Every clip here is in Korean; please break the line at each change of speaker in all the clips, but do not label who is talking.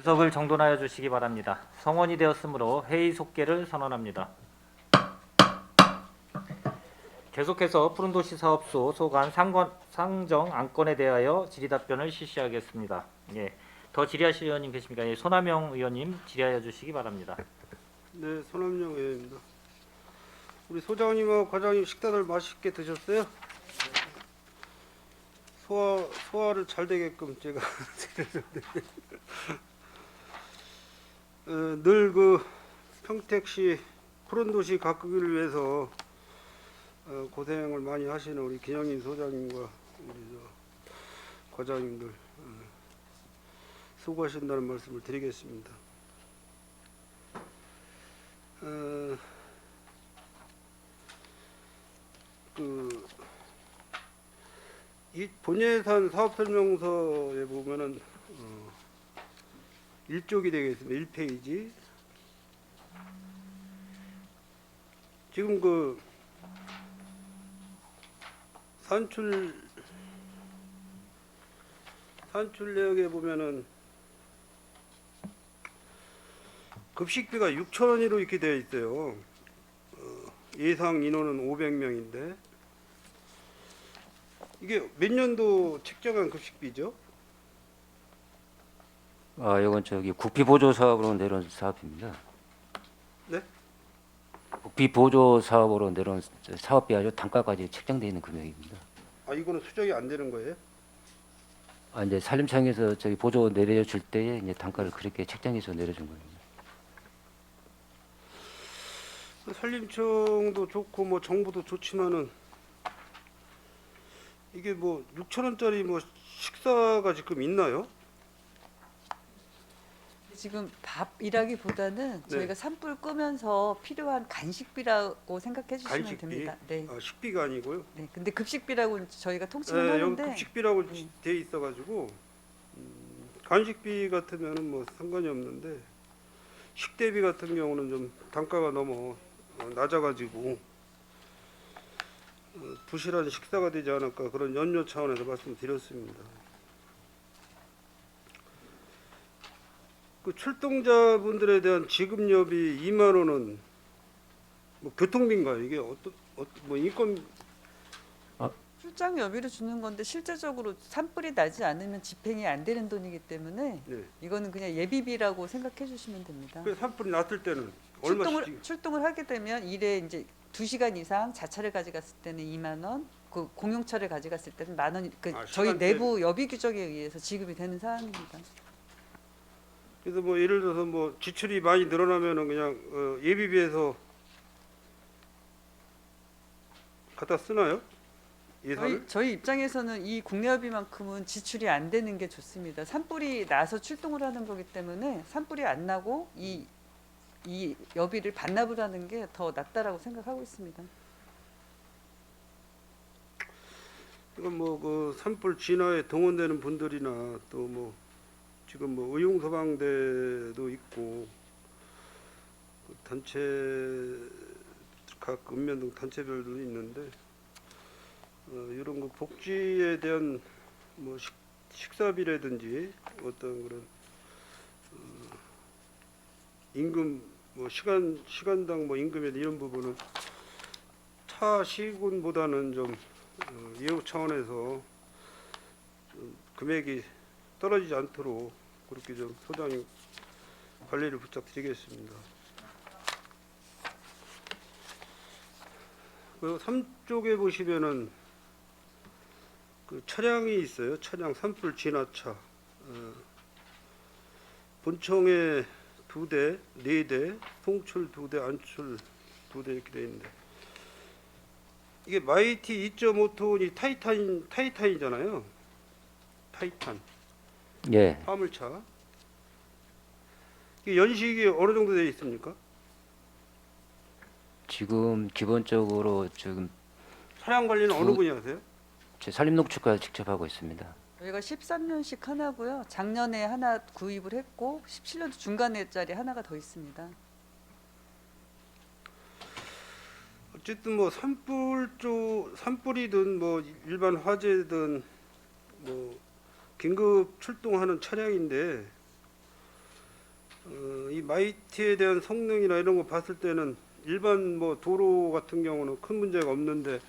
의석을 정돈하여 주시기 바랍니다. 성원이 되었으므로 회의 속개를 선언합니다. 계속해서 푸른도시 사업소 소관 상정 안건에 대하여 질의답변을 실시하겠습니다. 예, 더 질의하실 의원님 계십니까? 예, 손하명 의원님 질의하여 주시기 바랍니다.
네, 손함영 의원입니다. 우리 소장님하고 과장님 식사들 맛있게 드셨어요? 소화를 잘 되게끔 제가 늘 그 평택시 푸른도시 가꾸기를 위해서 고생을 많이 하시는 우리 김영인 소장님과 우리 과장님들 수고하신다는 말씀을 드리겠습니다. 이 본예산 사업설명서에 보면은 1쪽이 되겠습니다. 1페이지. 지금 그 산출 내역에 보면은 급식비가 6,000원으로 이렇게 되어 있어요. 예상 인원은 500명인데 이게 몇 년도 책정한 급식비죠?
이건 저기 국비 보조 사업으로 내려온 사업입니다.
네?
국비 보조 사업으로 내려온 사업비 아주 단가까지 책정되어 있는 금액입니다.
아, 이거는 수정이 안 되는 거예요?
이제 산림청에서 저기 보조 내려줄 때에 이제 단가를 그렇게 책정해서 내려준 겁니다.
산림청도 좋고 뭐 정부도 좋지만은 이게 뭐 6,000원짜리 뭐 식사가 지금 있나요?
지금 밥이라기보다는
네.
저희가 산불 끄면서 필요한 간식비라고 생각해 주시면
간식비?
됩니다. 네.
아, 식비가 아니고요.
네. 근데 급식비라고 저희가 통칭을
여기
하는데
급식비라고 돼 있어가지고 간식비 같으면은 뭐 상관이 없는데 식대비 같은 경우는 좀 단가가 너무 낮아가지고 부실한 식사가 되지 않을까 그런 염려 차원에서 말씀드렸습니다. 그 출동자분들에 대한 지급료비 2만 원은 뭐 교통비인가요? 이게 뭐 인건
출장 여비로 주는 건데 실제적으로 산불이 나지 않으면 집행이 안 되는 돈이기 때문에
네.
이거는 그냥 예비비라고 생각해 주시면 됩니다.
그 산불이 났을 때는 얼마씩
출동을 하게 되면 일에 이제 2시간 이상 자차를 가져갔을 때는 2만 원, 그 공용차를 가져갔을 때는 만 원. 그 저희
시간대.
내부 여비 규정에 의해서 지급이 되는 사항입니다.
그래서 뭐 예를 들어서 뭐 지출이 많이 늘어나면은 그냥 예비비에서 갖다 쓰나요? 예산을?
저희 입장에서는 이 국내여비만큼은 지출이 안 되는 게 좋습니다. 산불이 나서 출동을 하는 거기 때문에 산불이 안 나고 이 여비를 반납을 하는 게 더 낫다라고 생각하고 있습니다.
이건 뭐 그 산불 진화에 동원되는 분들이나 또 뭐 지금 뭐 의용소방대도 있고 그 단체 각 읍면동 단체별도 있는데 이런 거 복지에 대한 뭐 식사비라든지 어떤 그런 임금 뭐 시간당 뭐 임금에 이런 부분은 타 시군보다는 좀 예우 차원에서 좀 금액이 떨어지지 않도록 그렇게 좀 소장님 관리를 부탁드리겠습니다. 그리고 3쪽에 보시면은 그 차량이 있어요. 차량 산불 진화차. 본청에 2대, 4대, 송출 2대, 안출 2대 이렇게 되어 있는데 이게 마이티 2.5톤이 타이탄이잖아요. 타이탄.
예,
화물차. 이게 연식이 어느 정도 되어 있습니까?
지금 기본적으로 지금
차량 관리는 어느 분이 하세요?
제 산림농축과 직접 하고 있습니다.
저희가 13년씩 하나고요. 작년에 하나 구입을 했고 17년도 중간에짜리 하나가 더 있습니다.
어쨌든 뭐 산불이든 뭐 일반 화재든 뭐 긴급 출동하는 차량인데 이 마이티에 대한 성능이나 이런 거 봤을 때는 일반 뭐 도로 같은 경우는 큰 문제가 없는데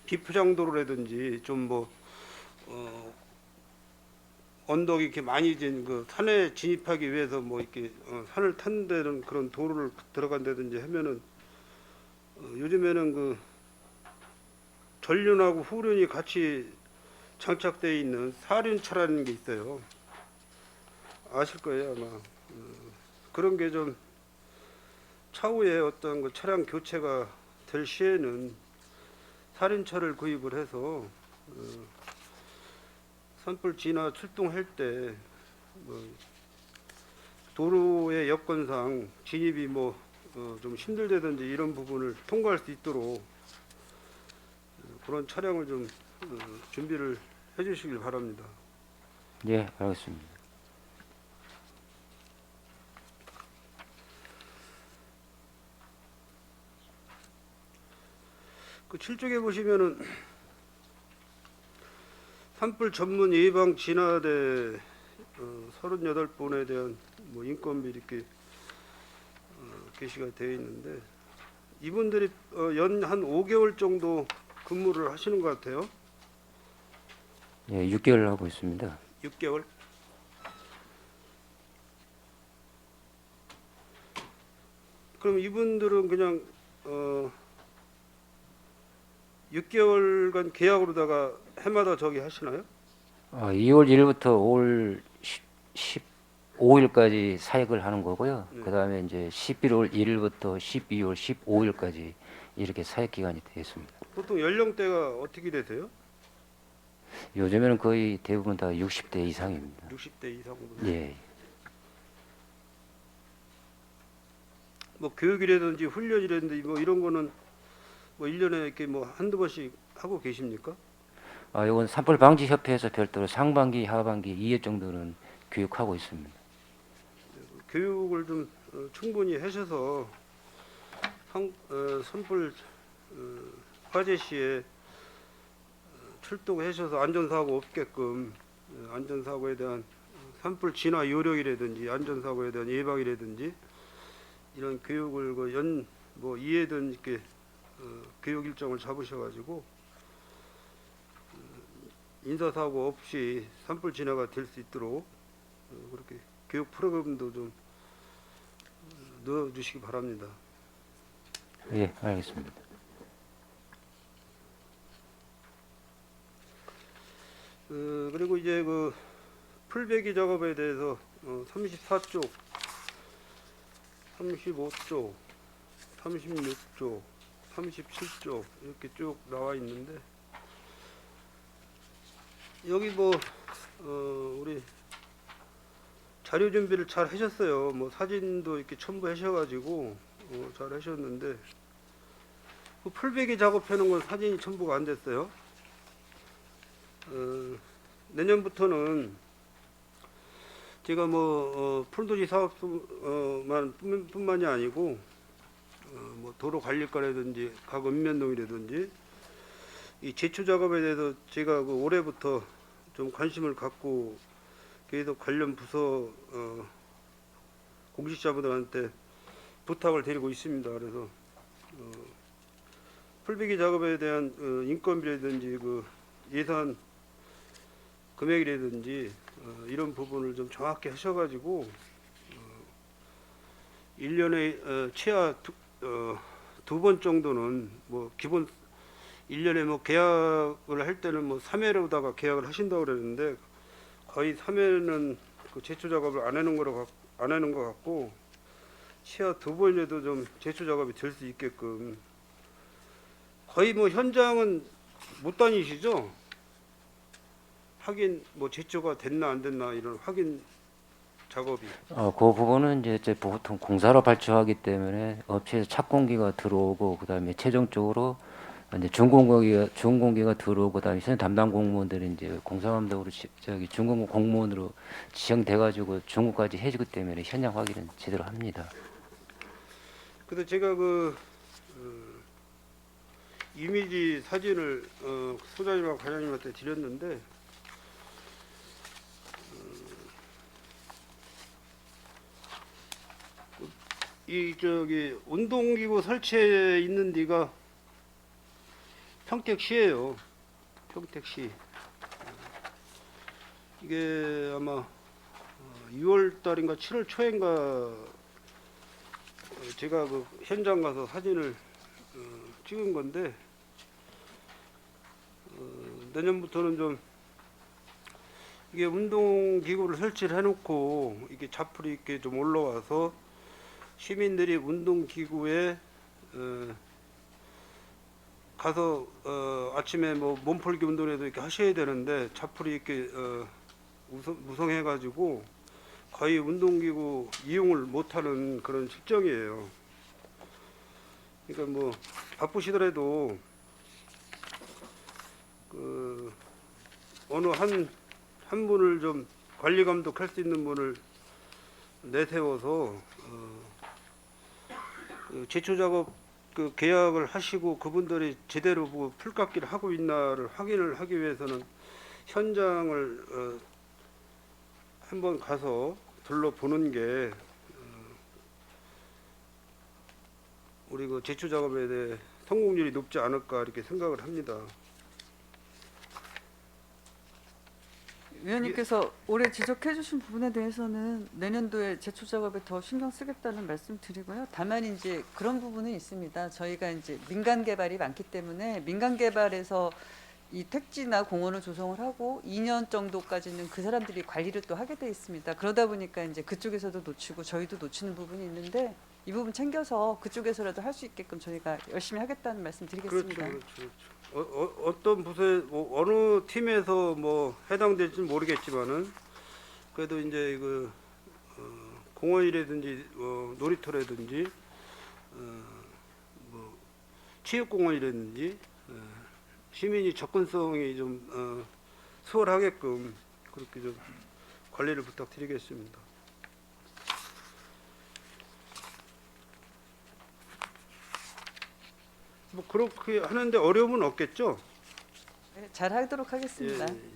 비포장 도로라든지 좀 뭐 언덕이 이렇게 많이 진 그 산에 진입하기 위해서 뭐 이렇게 산을 타는 데는 그런 도로를 들어간다든지 하면은 요즘에는 그 전륜하고 후륜이 같이 장착되어 있는 사륜차라는 게 있어요. 아실 거예요 아마. 그런 게 좀 차후에 어떤 그 차량 교체가 될 시에는 사륜차를 구입을 해서 산불 진화 출동할 때 뭐 도로의 여건상 진입이 뭐 좀 힘들다든지 이런 부분을 통과할 수 있도록 그런 차량을 좀 준비를 해주시길 바랍니다.
예, 알겠습니다.
그 7쪽에 보시면은 산불 전문 예방 진화대 38분에 대한 뭐 인건비 이렇게 게시가 되어 있는데 이분들이 연 한 5개월 정도 근무를 하시는 것 같아요.
예, 6개월 하고 있습니다.
6개월. 그럼 이분들은 그냥 6개월간 계약으로다가 해마다 저기 하시나요?
2월 1일부터 5월 15일까지 사역을 하는 거고요.
네.
그다음에 이제 11월 1일부터 12월 15일까지 이렇게 사역 기간이 되겠습니다.
보통 연령대가 어떻게 되세요?
요즘에는 거의 대부분 다 60대 이상입니다.
60대 이상으로.
예.
뭐 교육이라든지 훈련이라든지 뭐 이런 거는 뭐 1년에 이렇게 뭐 한두 번씩 하고 계십니까?
이건 산불 방지 협회에서 별도로 상반기, 하반기 2회 정도는 교육하고 있습니다.
교육을 좀 충분히 하셔서 산불 화재 시에 출동하셔서 안전사고 없게끔 안전사고에 대한 산불 진화 요령이라든지 안전사고에 대한 예방이라든지 이런 교육을 뭐 2회든 이렇게 교육 일정을 잡으셔가지고 인사사고 없이 산불 진화가 될 수 있도록 그렇게 교육 프로그램도 좀 넣어주시기 바랍니다.
예, 알겠습니다.
그리고 이제 그 풀배기 작업에 대해서 34쪽, 35쪽, 36쪽, 37쪽 이렇게 쭉 나와 있는데 여기 뭐 우리 자료 준비를 잘 하셨어요. 뭐 사진도 이렇게 첨부하셔가지고 잘 하셨는데 그 풀배기 작업하는 건 사진이 첨부가 안 됐어요. 내년부터는 제가 뭐 푸른도시 사업소만 뿐만이 아니고 뭐 도로 관리과라든지 각 읍면동이라든지 이 제초 작업에 대해서 제가 그 올해부터 좀 관심을 갖고 계속 관련 부서 공직자분들한테 부탁을 드리고 있습니다. 그래서 풀배기 작업에 대한 인건비라든지 그 예산 금액이라든지 이런 부분을 좀 정확히 하셔가지고 1년에 최하 두 번 정도는 뭐 기본 1년에 뭐 계약을 할 때는 뭐 3회로다가 계약을 하신다고 그러는데 거의 3회는 그 제초 작업을 안 하는 것 같고 최하 두 번에도 좀 제초 작업이 될 수 있게끔 거의 뭐 현장은 못 다니시죠? 확인 뭐 제초가 됐나 안 됐나 이런 확인 작업이
그 부분은 이제 보통 공사로 발주하기 때문에 업체에서 착공기가 들어오고 그다음에 최종적으로 이제 준공기가 들어오고 그다음에 현장 담당 공무원들이 이제 공사감독으로 준공 공무원으로 지정돼 가지고 준공까지 해주기 때문에 현장 확인은 제대로 합니다.
그래서 제가 그 이미지 사진을 소장님하고 과장님한테 드렸는데 이 저기 운동기구 설치해 있는 데가 평택시예요. 평택시. 이게 아마 6월 달인가 7월 초인가 제가 그 현장 가서 사진을 찍은 건데 내년부터는 좀 이게 운동기구를 설치를 해놓고 이게 자풀이 있게 좀 올라와서 시민들이 운동기구에 가서 아침에 뭐 몸풀기 운동에도 이렇게 하셔야 되는데 자풀이 이렇게 무성해가지고 거의 운동기구 이용을 못하는 그런 실정이에요. 그러니까 뭐 바쁘시더라도 그 어느 한 분을 좀 관리 감독할 수 있는 분을 내세워서 그 제초 작업 그 계약을 하시고 그분들이 제대로 뭐 풀깎이를 하고 있나를 확인을 하기 위해서는 현장을 한번 가서 둘러보는 게 우리 그 제초 작업에 대해 성공률이 높지 않을까 이렇게 생각을 합니다.
위원님께서 올해 지적해 주신 부분에 대해서는 내년도에 제초 작업에 더 신경 쓰겠다는 말씀 드리고요. 다만 이제 그런 부분은 있습니다. 저희가 이제 민간 개발이 많기 때문에 민간 개발에서 이 택지나 공원을 조성을 하고 2년 정도까지는 그 사람들이 관리를 또 하게 돼 있습니다. 그러다 보니까 이제 그쪽에서도 놓치고 저희도 놓치는 부분이 있는데 이 부분 챙겨서 그쪽에서라도 할 수 있게끔 저희가 열심히 하겠다는 말씀 드리겠습니다.
그렇죠, 그렇죠. 어떤 부서에 뭐 어느 팀에서 뭐 해당될지 모르겠지만은 그래도 이제 그 공원이라든지 놀이터라든지 뭐 체육공원이라든지 시민이 접근성이 좀 수월하게끔 그렇게 좀 관리를 부탁드리겠습니다. 뭐 그렇게 하는데 어려움은 없겠죠?
네, 잘 하도록 하겠습니다.
예, 예.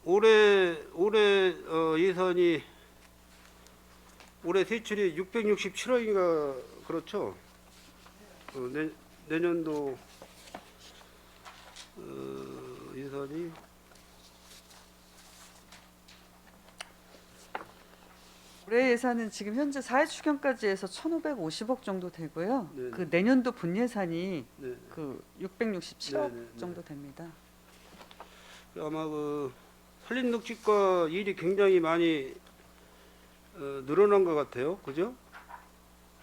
올해 예산이 올해 세출이 667억인가 그렇죠? 내년도 예산이
올해 예산은 지금 현재 사회추경까지 해서 1,550억 정도 되고요.
네.
그 내년도 본 예산이
네.
그 667억
네, 네, 네.
정도 됩니다.
아마 그 산림녹지과 일이 굉장히 많이 늘어난 것 같아요. 그죠?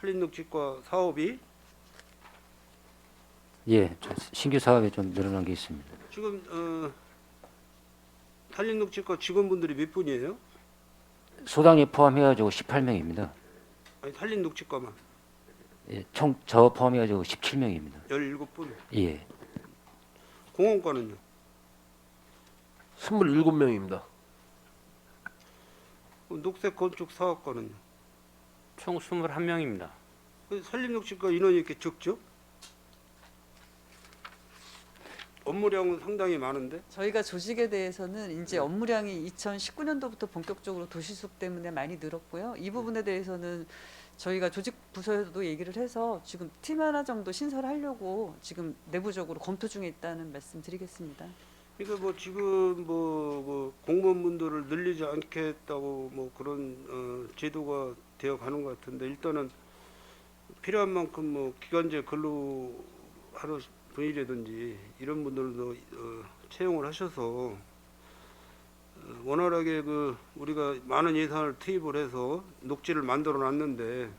산림녹지과 사업이
예, 신규 사업에 좀 늘어난 게 있습니다.
지금 산림녹지과 직원분들이 몇 분이에요?
소당이 포함해가지고 18명입니다.
아니 산림녹지과만
예, 총 저 포함해가지고 17명입니다.
17분.
예,
공원과는요?
27명입니다.
녹색 건축 사업과는요?
총 21명입니다.
산림녹지과 인원이 이렇게 적죠? 업무량은 상당히 많은데.
저희가 조직에 대해서는 이제 업무량이 2019년도부터 본격적으로 도시수업 때문에 많이 늘었고요. 이 부분에 대해서는 저희가 조직 부서에서도 얘기를 해서 지금 팀 하나 정도 신설하려고 지금 내부적으로 검토 중에 있다는 말씀 드리겠습니다.
그러니까 뭐 지금 뭐 공무원분들을 늘리지 않겠다고 뭐 그런 제도가 되어 가는 것 같은데 일단은 필요한 만큼 뭐 기간제 근로하는 분이라든지 이런 분들도 채용을 하셔서 원활하게 그 우리가 많은 예산을 투입을 해서 녹지를 만들어 놨는데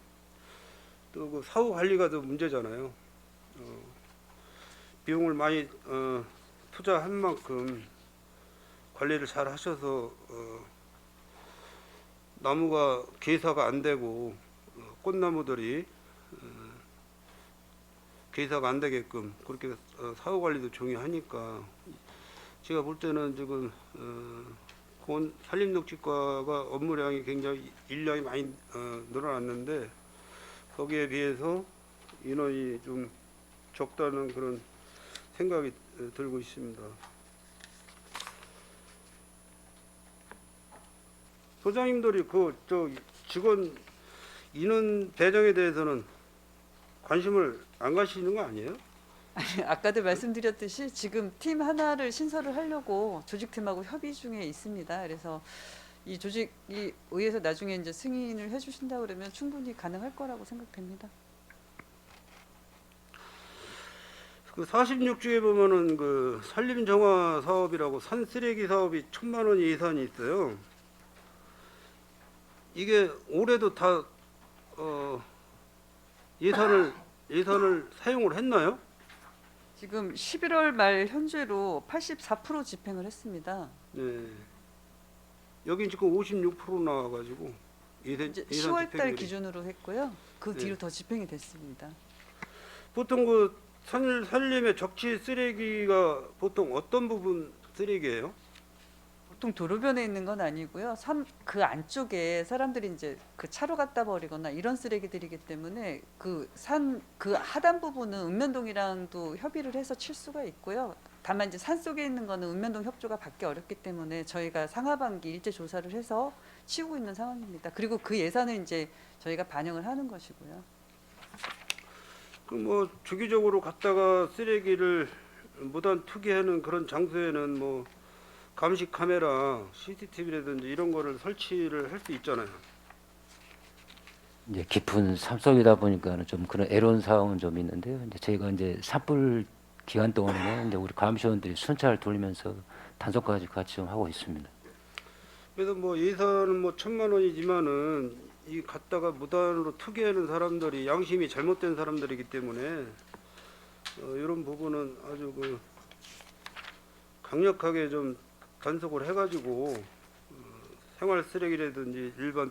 또 그 사후 관리가 더 문제잖아요. 비용을 많이 투자한 만큼 관리를 잘 하셔서 나무가 개사가 안 되고 꽃나무들이 개사가 안 되게끔 그렇게 사후 관리도 중요하니까 제가 볼 때는 지금 산림녹지과가 업무량이 굉장히 인력이 많이 늘어났는데 거기에 비해서 인원이 좀 적다는 그런 생각이 들고 있습니다. 소장님들이 그 저 직원 인원 배정에 대해서는 관심을 안 가시는 거 아니에요?
아까도 말씀드렸듯이 지금 팀 하나를 신설을 하려고 조직팀하고 협의 중에 있습니다. 그래서 이 조직이 의해서 나중에 이제 승인을 해주신다 그러면 충분히 가능할 거라고 생각됩니다.
그 46조에 보면은 그 산림 정화 사업이라고 산 쓰레기 사업이 1,000만 원 예산이 있어요. 이게 올해도 다 예산을 사용을 했나요?
지금 11월 말 현재로 84% 집행을 했습니다.
네. 여긴 지금 56% 나와가지고
이제
예산
10월 달
집행률이.
기준으로 했고요. 그
네.
뒤로 더 집행이 됐습니다.
보통 그 산림의 적치 쓰레기가 보통 어떤 부분 쓰레기예요?
보통 도로변에 있는 건 아니고요. 그 안쪽에 사람들이 이제 그 차로 갖다 버리거나 이런 쓰레기들이기 때문에 그 하단 부분은 읍면동이랑도 협의를 해서 칠 수가 있고요. 다만 이제 산 속에 있는 거는 읍면동 협조가 받기 어렵기 때문에 저희가 상하반기 일제 조사를 해서 치우고 있는 상황입니다. 그리고 그 예산을 이제 저희가 반영을 하는 것이고요.
그 뭐 주기적으로 갔다가 쓰레기를 무단 투기하는 그런 장소에는 뭐 감시 카메라, CCTV라든지 이런 거를 설치를 할 수 있잖아요.
이제 깊은 산속이다 보니까는 좀 그런 애로운 사항은 좀 있는데요. 이제 저희가 이제 산불 기간 동안에 이제 우리 감시원들이 순찰 돌리면서 단속까지 같이 좀 하고 있습니다.
그래서 뭐 예산은 뭐 1,000만 원이지만은 이 갔다가 무단으로 투기하는 사람들이 양심이 잘못된 사람들이기 때문에 이런 부분은 아주 그 강력하게 좀 단속을 해가지고 생활 쓰레기라든지 일반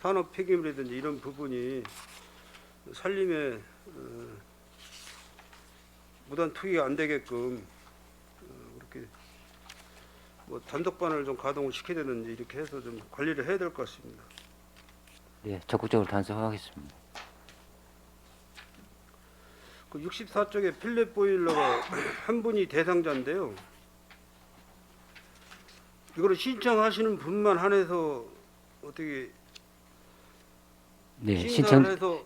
산업 폐기물이라든지 이런 부분이 산림에 무단 투기가 안 되게끔 그렇게 뭐 단속반을 좀 가동을 시켜야 되는지 이렇게 해서 좀 관리를 해야 될 것 같습니다.
예, 적극적으로 단속하겠습니다.
그 64쪽에 필렛 보일러가 한 분이 대상자인데요. 이거를 신청하시는 분만 한해서 어떻게
네,
심사를 해서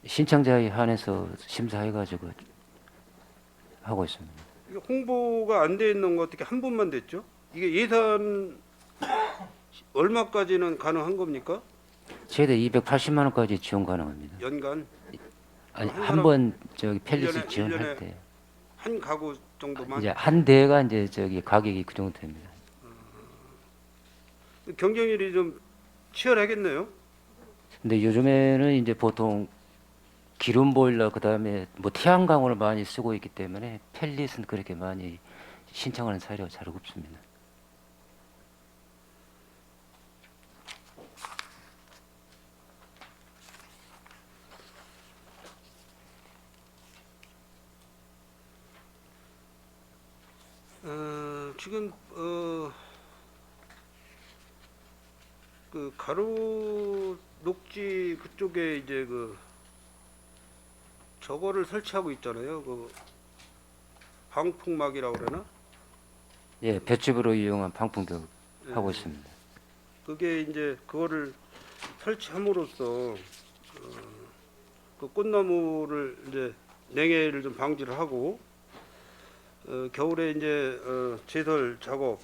신청자에 한해서 심사해가지고 하고 있습니다.
이게 홍보가 안 돼 있는 거 어떻게 한 분만 됐죠? 이게 예산 얼마까지는 가능한 겁니까?
최대 280만 원까지 지원 가능합니다.
연간
아니
한
한 번 저기 펠리스
일년에
지원할 때
한 가구 정도만?
이제 한 대가 이제 저기 가격이 그 정도 됩니다.
경쟁률이 좀 치열하겠네요.
근데 요즘에는 이제 보통 기름 보일러 그다음에 뭐 태양광을 많이 쓰고 있기 때문에 펠릿은 그렇게 많이 신청하는 사례가 잘 없습니다.
지금 그 가로 녹지 그쪽에 이제 그 저거를 설치하고 있잖아요. 그 방풍막이라고 그러나?
예, 볏짚으로 이용한 방풍벽
예.
하고 있습니다.
그게 이제 그거를 설치함으로써 그 꽃나무를 이제 냉해를 좀 방지를 하고 겨울에 이제 제설 작업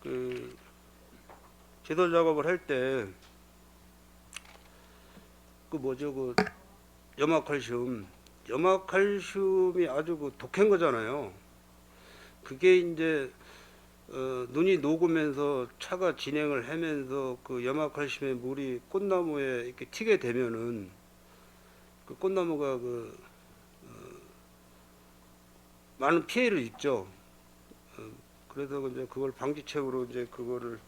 그 제설 작업을 할 때 그 뭐죠 그 염화칼슘이 아주 그 독한 거잖아요. 그게 이제 눈이 녹으면서 차가 진행을 하면서 그 염화칼슘의 물이 꽃나무에 이렇게 튀게 되면은 그 꽃나무가 많은 피해를 입죠. 그래서 이제 그걸 방지책으로 이제 그거를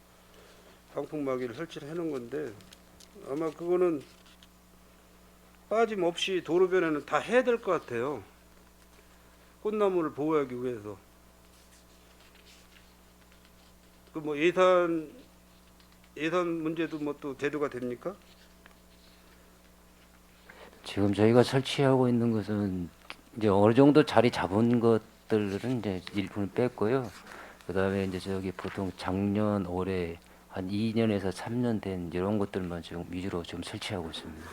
방풍막이를 설치를 해놓은 건데 아마 그거는 빠짐없이 도로변에는 다 해야 될 것 같아요. 꽃나무를 보호하기 위해서. 그 뭐 예산 문제도 뭐 또 제도가 됩니까?
지금 저희가 설치하고 있는 것은 이제 어느 정도 자리 잡은 것들은 이제 일부는 뺐고요. 그다음에 이제 저기 보통 작년 올해 한 2년에서 3년 된 이런 것들만 지금 위주로 좀 설치하고 있습니다.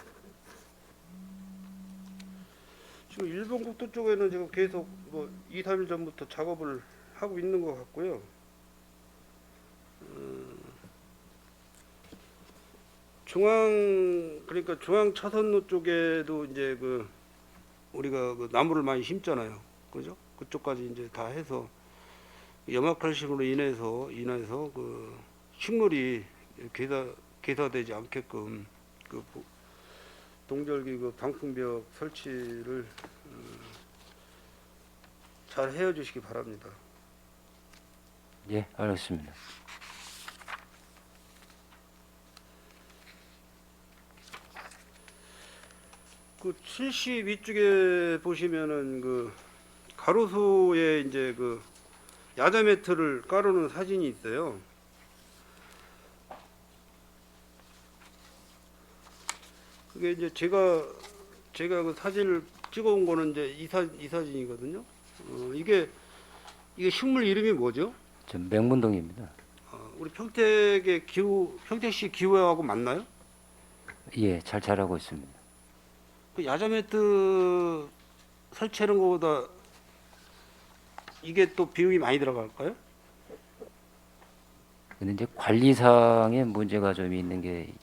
지금 일본 국도 쪽에는 지금 계속 뭐 2, 3일 전부터 작업을 하고 있는 것 같고요. 그러니까 중앙 차선로 쪽에도 이제 그 우리가 그 나무를 많이 심잖아요. 그죠? 그쪽까지 이제 다 해서 염화칼슘으로 인해서 그 식물이 개사되지 않게끔 그 동절기 그 방풍벽 설치를 잘 헤어 주시기 바랍니다.
예, 알겠습니다.
그 70 위쪽에 보시면은 그 가로수에 이제 그 야자 매트를 깔아놓은 사진이 있어요. 그게 이제 제가 그 사진을 찍어온 거는 이제 이 사진이거든요. 이게 식물 이름이 뭐죠?
전 맹문동입니다.
우리 평택시 기후하고 맞나요?
예, 잘 자라고 있습니다.
그 야자 매트 설치하는 것보다 이게 또 비용이 많이 들어갈까요?
근데 이제 관리상의 문제가 좀 있는 게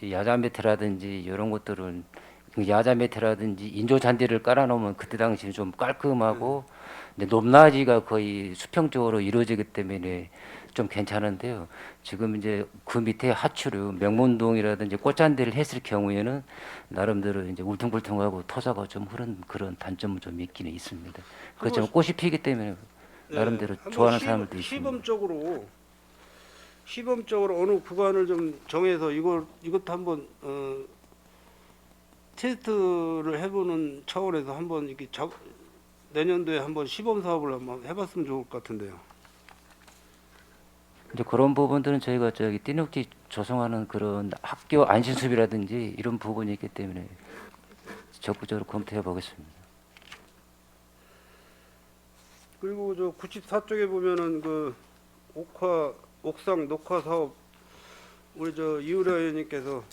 야자 매트라든지 이런 것들은 야자 매트라든지 인조 잔디를 깔아놓으면 그때 당시 좀 깔끔하고 근데 높낮이가 거의 수평적으로 이루어지기 때문에 좀 괜찮은데요. 지금 이제 그 밑에 하추류 명문동이라든지 꽃잔디를 했을 경우에는 나름대로 이제 울퉁불퉁하고 토사가 좀 흐른 그런 단점은 좀 있기는 있습니다. 그렇지만 꽃이 피기 때문에 나름대로
한번
좋아하는 사람들도 있습니다.
시범적으로 어느 구간을 좀 정해서 이것도 한번 테스트를 해보는 차원에서 한번 이렇게 내년도에 한번 시범 사업을 한번 해봤으면 좋을 것 같은데요.
이제 그런 부분들은 저희가 저기 띠눅지 조성하는 그런 학교 안심수비라든지 이런 부분이 있기 때문에 적극적으로 검토해 보겠습니다.
그리고 저 94쪽에 보면은 그 옥상 녹화 사업 우리 저 이우라 의원님께서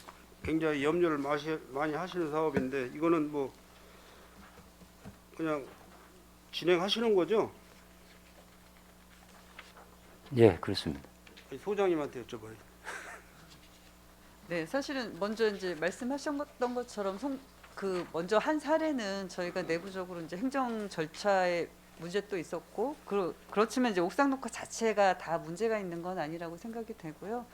굉장히 염려를 많이 하시는 사업인데 이거는 뭐 그냥 진행하시는 거죠?
예, 그렇습니다.
소장님한테 여쭤봐요.
네, 사실은 먼저 이제 말씀하셨던 것처럼 먼저 한 사례는 저희가 내부적으로 이제 행정 절차에 문제도 있었고 그렇지만 이제 옥상 녹화 자체가 다 문제가 있는 건 아니라고 생각이 되고요.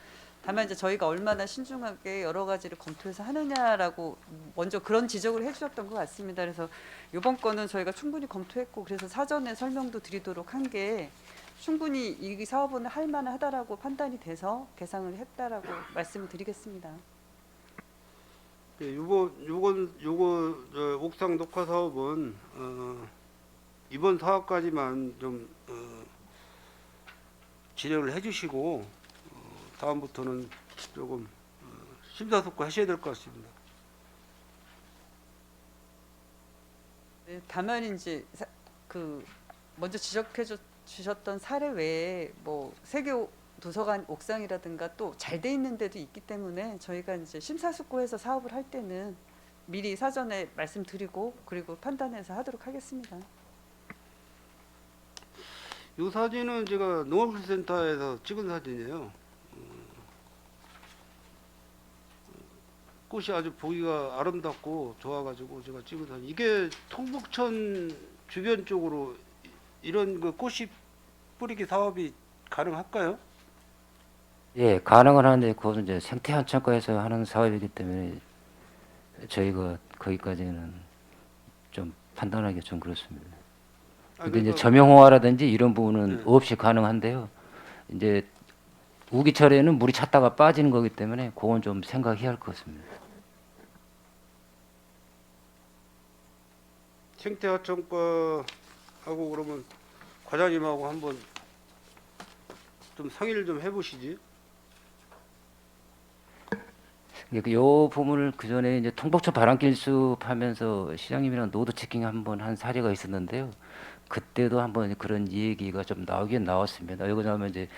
다만 이제 저희가 얼마나 신중하게 여러 가지를 검토해서 하느냐라고 먼저 그런 지적을 해주셨던 것 같습니다. 그래서 이번 건은 저희가 충분히 검토했고 그래서 사전에 설명도 드리도록 한 게 충분히 이 사업은 할 만하다라고 판단이 돼서 개상을 했다라고 말씀을 드리겠습니다.
예, 요거 저 옥상 녹화 사업은 이번 사업까지만 좀 진행을 해주시고 다음부터는 조금 심사숙고하셔야 될 것 같습니다.
네, 다만 이제 먼저 지적해 주셨던 사례 외에 뭐 세계 도서관 옥상이라든가 또 잘 돼 있는 데도 있기 때문에 저희가 이제 심사숙고해서 사업을 할 때는 미리 사전에 말씀드리고 그리고 판단해서 하도록 하겠습니다.
이 사진은 제가 농업센터에서 찍은 사진이에요. 꽃이 아주 보기가 아름답고 좋아가지고 제가 찍은 사진. 이게 통북천 주변 쪽으로 이런 그 꽃이 뿌리기 사업이 가능할까요?
예, 가능은 한데 그것은 이제 생태환경과에서 하는 사업이기 때문에 저희가 거기까지는 좀 판단하기 좀 그렇습니다. 근데 이제 저명호화라든지 이런 부분은
네.
없이 가능한데요. 이제 우기철에는 물이 찼다가 빠지는 거기 때문에 그건 좀 생각해야 할 것 같습니다.
생태하천과하고 그러면 과장님하고 한번 좀 상의를 좀 해보시지.
요 부분을 그 전에 이제 통복초 바람길 숲하면서 시장님이랑 노드 체킹 한번 한 사례가 있었는데요. 그때도 한번 그런 얘기가 좀 나오긴 나왔습니다. 여기 나오면 이제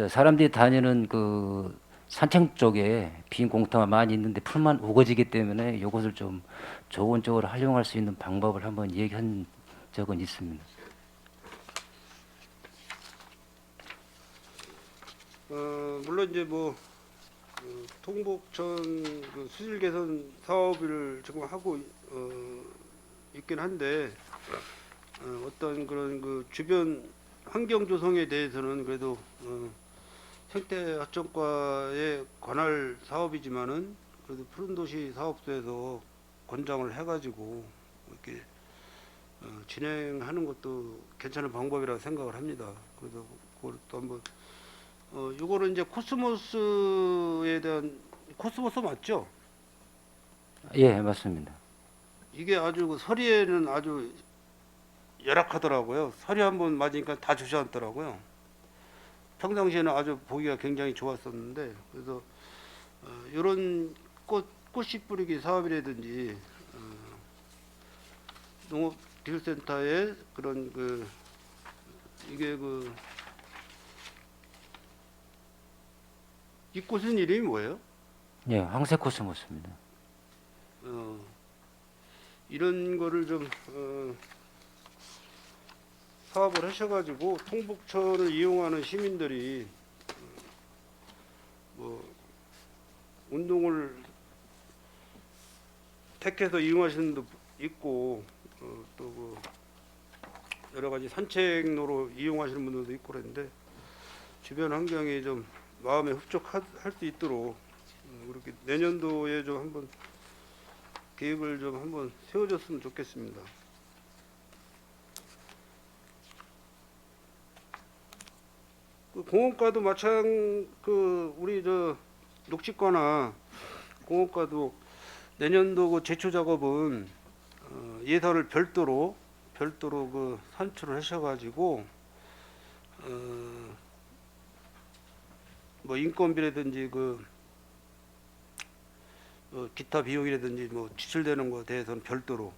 사람들이 다니는 그 산책 쪽에 빈 공터가 많이 있는데 풀만 우거지기 때문에 이것을 좀 좋은 쪽으로 활용할 수 있는 방법을 한번 얘기한 적은 있습니다.
물론 이제 뭐 통복천 그 수질 개선 사업을 지금 하고 있긴 한데 어떤 그런 그 주변 환경 조성에 대해서는 그래도 생태하천과에 관할 사업이지만은 그래도 푸른도시 사업소에서 권장을 해가지고 이렇게 진행하는 것도 괜찮은 방법이라고 생각을 합니다. 그래서 그것도 한번 이거는 이제 코스모스에 대한 코스모스 맞죠?
예, 맞습니다.
이게 아주 그 서리에는 아주 열악하더라고요. 서리 한번 맞으니까 다 주저앉더라고요. 평상시에는 아주 보기가 굉장히 좋았었는데 그래서 이런 꽃씨 뿌리기 사업이라든지 농업기술센터의 그런 그 이게 그 이 꽃은 이름이 뭐예요?
예, 황색 코스모스입니다.
이런 거를 좀 사업을 하셔가지고 통복천을 이용하는 시민들이 뭐 운동을 택해서 이용하시는 분도 있고 또 그 여러 가지 산책로로 이용하시는 분들도 있고 그런데 주변 환경이 좀 마음에 흡족할 수 있도록 그렇게 내년도에 좀 한번 계획을 좀 한번 세워줬으면 좋겠습니다. 그 공원과도 그 우리 저 녹지과나 공원과도 내년도 그 제초 작업은 예산을 별도로 그 산출을 하셔가지고 뭐 인건비라든지 그 기타 비용이라든지 뭐 지출되는 거에 대해서는 별도로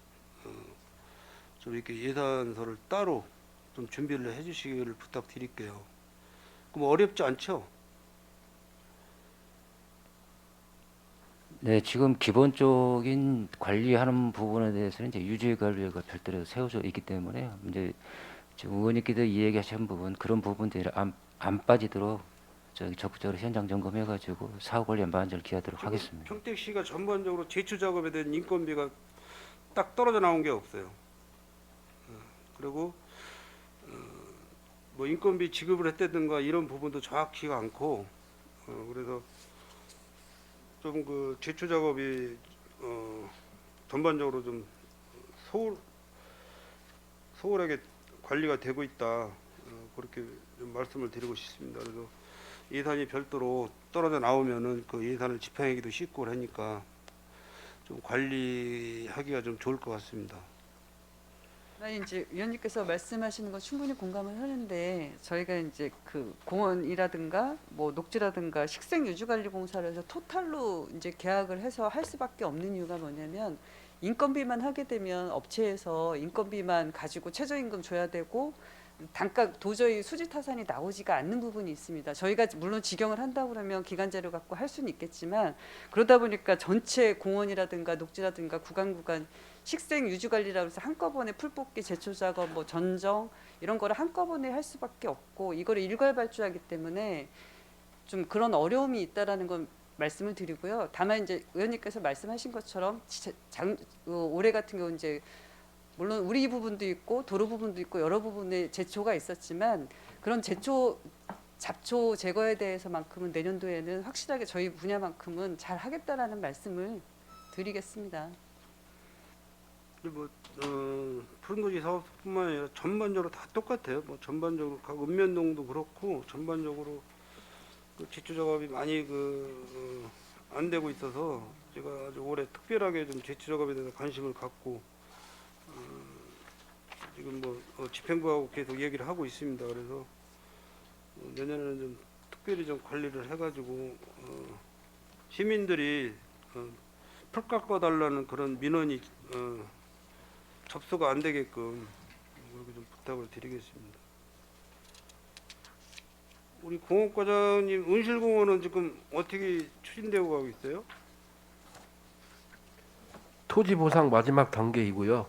좀 이렇게 예산서를 따로 좀 준비를 해주시기를 부탁드릴게요. 그럼 어렵지 않죠?
네, 지금 기본적인 관리하는 부분에 대해서는 이제 유지 관리가 별도로 세워져 있기 때문에 이제 지금 의원님께서 이야기하신 부분 그런 부분들이 안 빠지도록 저기 적극적으로 현장 점검해가지고 사후 관리 안반전을 기하도록 하겠습니다.
평택시가 전반적으로 제초 작업에 대한 인건비가 딱 떨어져 나온 게 없어요. 그리고 뭐 인건비 지급을 했다든가 이런 부분도 정확히가 않고 그래서 좀 그 제초 작업이 전반적으로 좀 소홀하게 관리가 되고 있다 그렇게 좀 말씀을 드리고 싶습니다. 그래서 예산이 별도로 떨어져 나오면은 그 예산을 집행하기도 쉽고 그러니까 좀 관리하기가 좀 좋을 것 같습니다.
아니 이제 위원님께서 말씀하시는 건 충분히 공감을 하는데 저희가 이제 그 공원이라든가 뭐 녹지라든가 식생 유지 관리 공사를 해서 토탈로 이제 계약을 해서 할 수밖에 없는 이유가 뭐냐면 인건비만 하게 되면 업체에서 인건비만 가지고 최저임금 줘야 되고 단가 도저히 수지 타산이 나오지가 않는 부분이 있습니다. 저희가 물론 직영을 한다고 그러면 기간제를 갖고 할 수는 있겠지만 그러다 보니까 전체 공원이라든가 녹지라든가 구간 식생 유지 관리라고 해서 한꺼번에 풀 뽑기, 제초 작업, 뭐 전정 이런 거를 한꺼번에 할 수밖에 없고 이거를 일괄발주하기 때문에 좀 그런 어려움이 있다라는 건 말씀을 드리고요. 다만 이제 의원님께서 말씀하신 것처럼 올해 같은 경우 이제 물론 우리 부분도 있고 도로 부분도 있고 여러 부분에 제초가 있었지만 그런 제초 잡초 제거에 대해서만큼은 내년도에는 확실하게 저희 분야만큼은 잘 하겠다라는 말씀을 드리겠습니다.
뭐 푸른도시 사업뿐만 아니라 전반적으로 다 똑같아요. 뭐 전반적으로 각 읍면동도 그렇고 전반적으로 그 제초 작업이 많이 안 되고 있어서 제가 아주 올해 특별하게 좀 제초 작업에 대해서 관심을 갖고 지금 뭐 집행부하고 계속 얘기를 하고 있습니다. 그래서 내년에는 좀 특별히 좀 관리를 해가지고 시민들이 풀 깎아달라는 그런 민원이 접수가 안 되게끔 이렇게 좀 부탁을 드리겠습니다. 우리 공업과장님, 은실공원은 지금 어떻게 추진되고 가고 있어요?
토지 보상 마지막 단계이고요.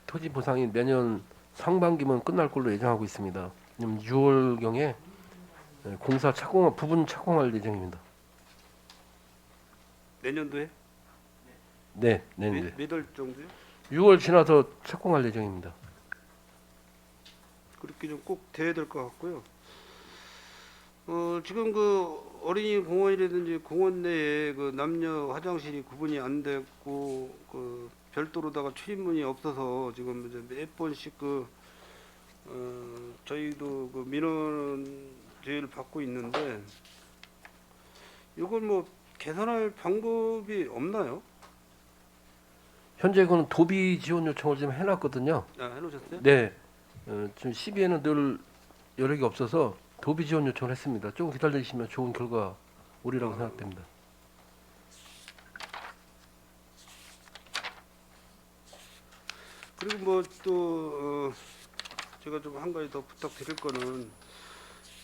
토지 보상이 내년 상반기면 끝날 걸로 예정하고 있습니다. 6월 경에 공사 착공 부분 착공할 예정입니다.
내년도에?
네, 내년도에.
몇월 정도요?
6월 지나서 착공할 예정입니다.
그렇게 좀 꼭 돼야 될 것 같고요. 지금 그 어린이 공원이라든지 공원 내에 그 남녀 화장실이 구분이 안 됐고 그 별도로다가 출입문이 없어서 지금 이제 몇 번씩 저희도 그 민원 제의를 받고 있는데 이걸 뭐 개선할 방법이 없나요?
현재 그는 도비 지원 요청을 지금 해놨거든요.
아, 해놓으셨어요?
네, 지금 시비에는 늘 여력이 없어서 도비 지원 요청을 했습니다. 조금 기다리시면 좋은 결과 오리라고 생각됩니다.
그리고 뭐 또 제가 좀 한 가지 더 부탁드릴 거는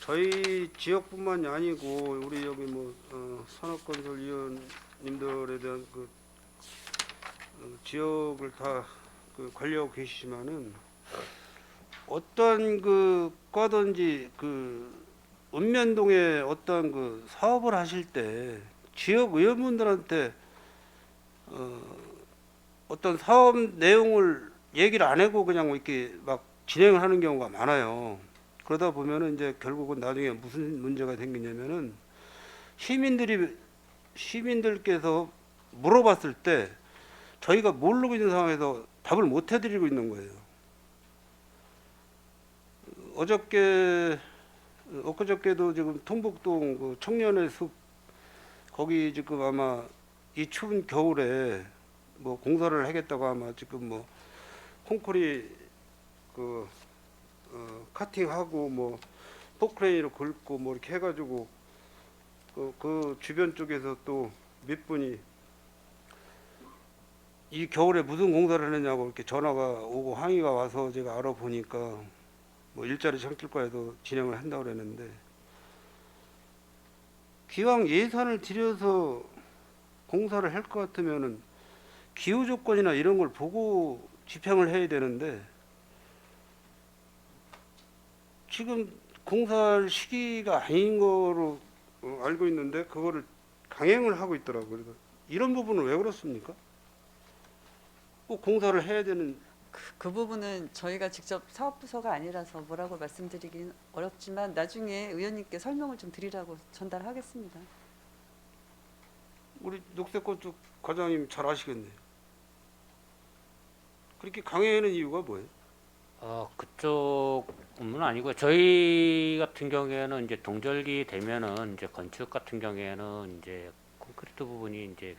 저희 지역뿐만이 아니고 우리 여기 뭐 산업건설위원님들에 대한 그 지역을 다 그 관리하고 계시지만은 어떤 그 과든지 그 읍면동에 어떤 그 사업을 하실 때 지역 의원분들한테 어떤 사업 내용을 얘기를 안 하고 그냥 이렇게 막 진행을 하는 경우가 많아요. 그러다 보면은 이제 결국은 나중에 무슨 문제가 생기냐면은 시민들께서 물어봤을 때 저희가 모르고 있는 상황에서 답을 못 해드리고 있는 거예요. 엊그저께도 지금 통북동 그 청년의 숲 거기 지금 아마 이 추운 겨울에 뭐 공사를 하겠다고 아마 지금 뭐 콘크리트 그 카팅하고 뭐 포크레인으로 긁고 뭐 이렇게 해가지고 그 주변 쪽에서 또 몇 분이 이 겨울에 무슨 공사를 하느냐고 이렇게 전화가 오고 항의가 와서 제가 알아보니까 뭐 일자리 창출과에도 진행을 한다고 그랬는데 기왕 예산을 들여서 공사를 할 것 같으면은 기후 조건이나 이런 걸 보고 집행을 해야 되는데 지금 공사할 시기가 아닌 거로 알고 있는데 그거를 강행을 하고 있더라고요. 그래서 이런 부분은 왜 그렇습니까? 꼭 공사를 해야 되는
그 부분은 저희가 직접 사업부서가 아니라서 뭐라고 말씀드리긴 어렵지만 나중에 의원님께 설명을 좀 드리라고 전달하겠습니다.
우리 녹색건축 과장님 잘 아시겠네요. 그렇게 강행하는 이유가 뭐예요?
그쪽은 아니고 저희 같은 경우에는 이제 동절기 되면은 이제 건축 같은 경우에는 이제 콘크리트 부분이 이제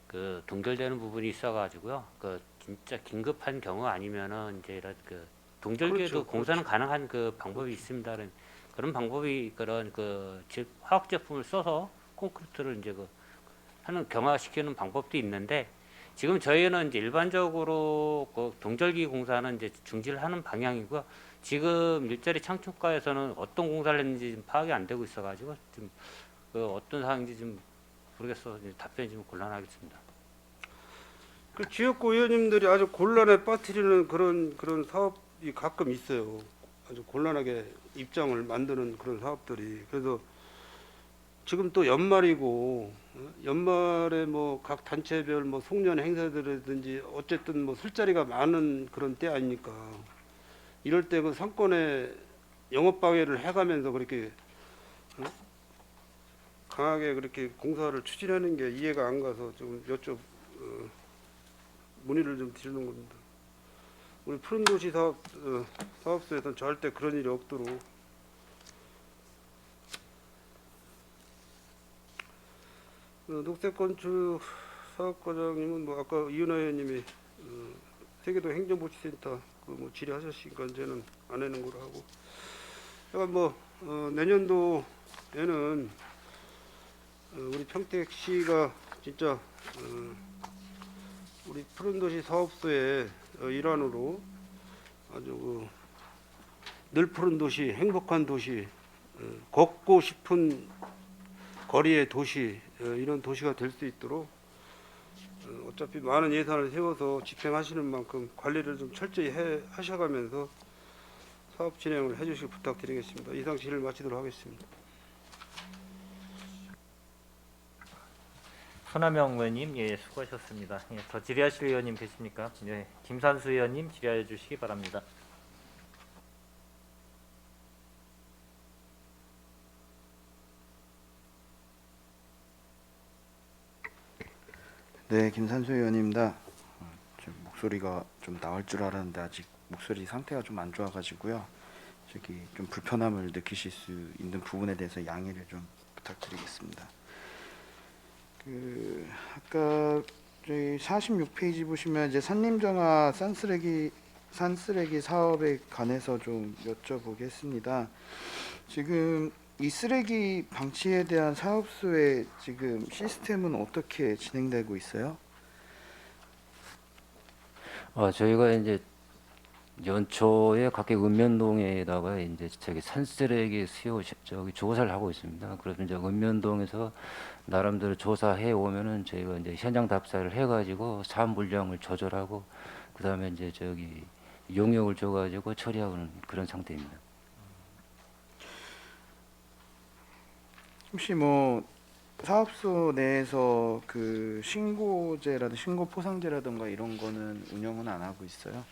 그 동결되는 부분이 있어가지고요. 그 진짜 긴급한 경우 아니면은 이제 그 동절기에도
그렇죠,
공사는 가능한 그 방법이 있습니다. 그런 방법이 그런 그 화학 제품을 써서 콘크리트를 이제 그 하는 경화시키는 방법도 있는데 지금 저희는 이제 일반적으로 그 동절기 공사는 이제 중지를 하는 방향이고요. 지금 일자리 창출과에서는 어떤 공사를 했는지 좀 파악이 안 되고 있어가지고 좀 그 어떤 상황인지 좀 모르겠어. 답변이 좀 곤란하겠습니다.
그 지역구 의원님들이 아주 곤란에 빠뜨리는 그런 사업이 가끔 있어요. 아주 곤란하게 입장을 만드는 그런 사업들이. 그래서 지금 또 연말이고 연말에 뭐 각 단체별 뭐 송년 행사들이라든지 어쨌든 뭐 술자리가 많은 그런 때 아닙니까? 이럴 때 그 상권에 영업 방해를 해가면서 그렇게 강하게 그렇게 공사를 추진하는 게 이해가 안 가서 좀 문의를 좀 드리는 겁니다. 우리 푸른도시 사업소에서는 절대 그런 일이 없도록 녹색건축 사업과장님은 뭐 아까 이은하 의원님이 세계도 행정복지센터 뭐 질의하셨으니까 이제는 안 하는 거로 하고, 약간 뭐 내년도에는 우리 평택시가 진짜 우리 푸른도시 사업소의 일환으로 아주 늘 푸른 도시, 행복한 도시, 걷고 싶은 거리의 도시, 이런 도시가 될 수 있도록 어차피 많은 예산을 세워서 집행하시는 만큼 관리를 좀 철저히 하셔가면서 사업 진행을 해주시길 부탁드리겠습니다. 이상 질의를 마치도록 하겠습니다.
손하명 의원님, 예, 수고하셨습니다. 예, 더 질의하실 의원님 계십니까? 예, 김산수 의원님 질의하여 주시기 바랍니다.
네, 김산수 의원입니다. 좀 목소리가 좀 나올 줄 알았는데 아직 목소리 상태가 좀 안 좋아가지고요. 저기 좀 불편함을 느끼실 수 있는 부분에 대해서 양해를 좀 부탁드리겠습니다. 아까 저희 46페이지 보시면 이제 산림정화 산쓰레기 사업에 관해서 좀 여쭤보겠습니다. 지금 이 쓰레기 방치에 대한 사업소의 지금 시스템은 어떻게 진행되고 있어요?
저희가 이제 연초에 각각 읍면동에다가 이제 저기 산쓰레기 수요 저기 조사를 하고 있습니다. 그래서 이제 읍면동에서 나름대로 조사해 오면은 저희가 이제 현장 답사를 해가지고 사업 물량을 조절하고 그다음에 이제 저기 용역을 줘가지고 처리하는 그런 상태입니다.
혹시 뭐 사업소 내에서 그 신고제라든가 신고 포상제라든가 이런 거는 운영은 안 하고 있어요?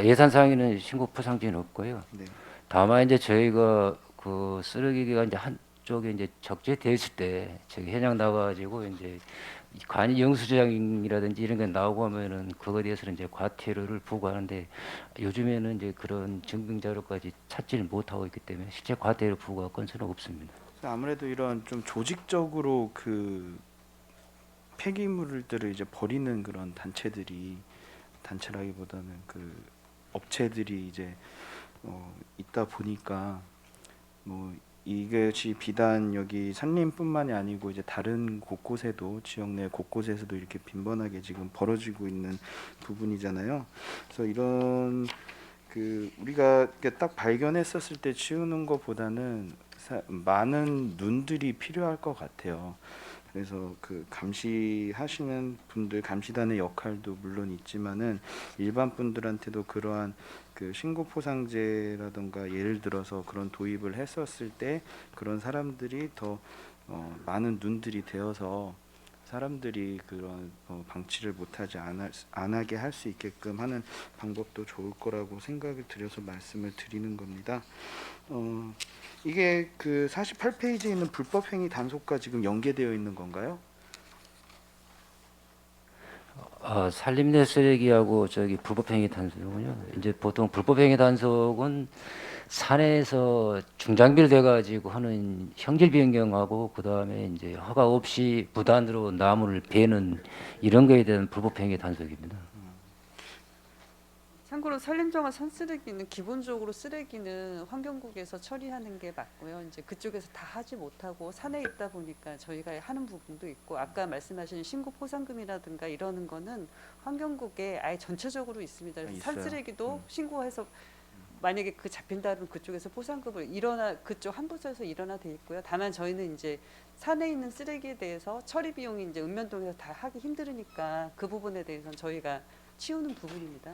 예산상에는 신고 포상제는 없고요.
네.
다만 이제 저희가 그 쓰레기가 이제 한쪽에 이제 적재됐을 때 저기 현장 나가가지고 이제 관이 영수증이라든지 이런 게 나오고 하면은 그거에 대해서는 이제 과태료를 부과하는데 요즘에는 이제 그런 증빙 자료까지 찾지를 못하고 있기 때문에 실제 과태료 부과 건수는 없습니다.
아무래도 이런 좀 조직적으로 그 폐기물들을 이제 버리는 그런 단체라기보다는 그 업체들이 이제 있다 보니까 뭐 이것이 비단 여기 산림뿐만이 아니고 이제 다른 곳곳에도 지역 내 곳곳에서도 이렇게 빈번하게 지금 벌어지고 있는 부분이잖아요. 그래서 이런 그 우리가 이렇게 딱 발견했었을 때 치우는 것보다는 많은 눈들이 필요할 것 같아요. 그래서 그 감시하시는 분들, 감시단의 역할도 물론 있지만은 일반 분들한테도 그러한 그 신고 포상제라든가 예를 들어서 그런 도입을 했었을 때 그런 사람들이 더 많은 눈들이 되어서 사람들이 그런 방치를 못하지 안 하게 할 수 있게끔 하는 방법도 좋을 거라고 생각을 들여서 말씀을 드리는 겁니다. 이게 그 48페이지에 있는 불법행위 단속과 지금 연계되어 있는 건가요?
산림내 쓰레기하고 저기 불법행위 단속은요. 이제 보통 불법행위 단속은 산에서 중장비를 대가지고 하는 형질 변경하고 그 다음에 이제 허가 없이 무단으로 나무를 베는 이런 거에 대한 불법행위 단속입니다.
참고로 산림정화 산쓰레기는 기본적으로 쓰레기는 환경국에서 처리하는 게 맞고요. 이제 그쪽에서 다 하지 못하고 산에 있다 보니까 저희가 하는 부분도 있고 아까 말씀하신 신고 포상금이라든가 이러는 거는 환경국에 아예 전체적으로 있습니다. 그래서
있어요.
산쓰레기도 신고해서 만약에 그 잡힌다면 그쪽에서 포상금을 그쪽 한 부서에서 일어나 돼 있고요. 다만 저희는 이제 산에 있는 쓰레기에 대해서 처리 비용이 이제 읍면동에서 다 하기 힘들으니까 그 부분에 대해서는 저희가 치우는 부분입니다.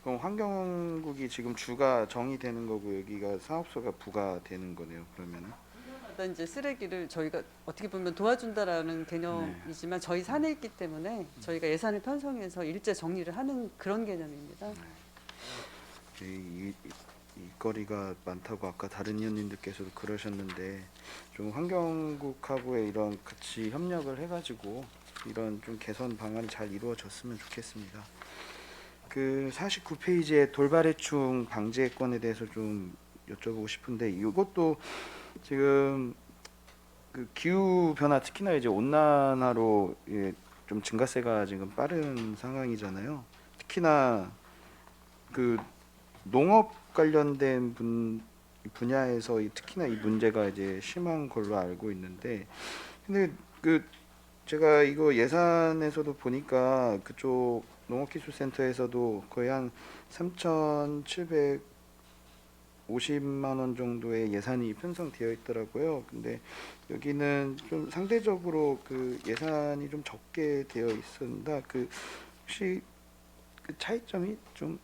그럼 환경국이 지금 주가 정의되는 거고 여기가 사업소가 부가 되는 거네요. 그러면은.
어떤 이제 쓰레기를 저희가 어떻게 보면 도와준다라는 개념이지만 저희 산에 있기 때문에 저희가 예산을 편성해서 일제 정리를 하는 그런 개념입니다.
이 거리가 많다고 아까 다른 의원님들께서도 그러셨는데 좀 환경국하고의 이런 같이 협력을 해가지고 이런 좀 개선 방안이 잘 이루어졌으면 좋겠습니다. 그 49페이지의 돌발해충 방지건에 대해서 좀 여쭤보고 싶은데 이것도 지금 그 기후 변화 특히나 이제 온난화로 좀 증가세가 지금 빠른 상황이잖아요. 특히나 그 농업 관련된 분야에서 특히나 이 문제가 이제 심한 걸로 알고 있는데 근데 그 제가 이거 예산에서도 보니까 그쪽 농업기술센터에서도 거의 한 3,750만 원 정도의 예산이 편성되어 있더라고요. 근데 여기는 좀 상대적으로 그 예산이 좀 적게 되어 있습니다. 그 혹시 그 차이점이 좀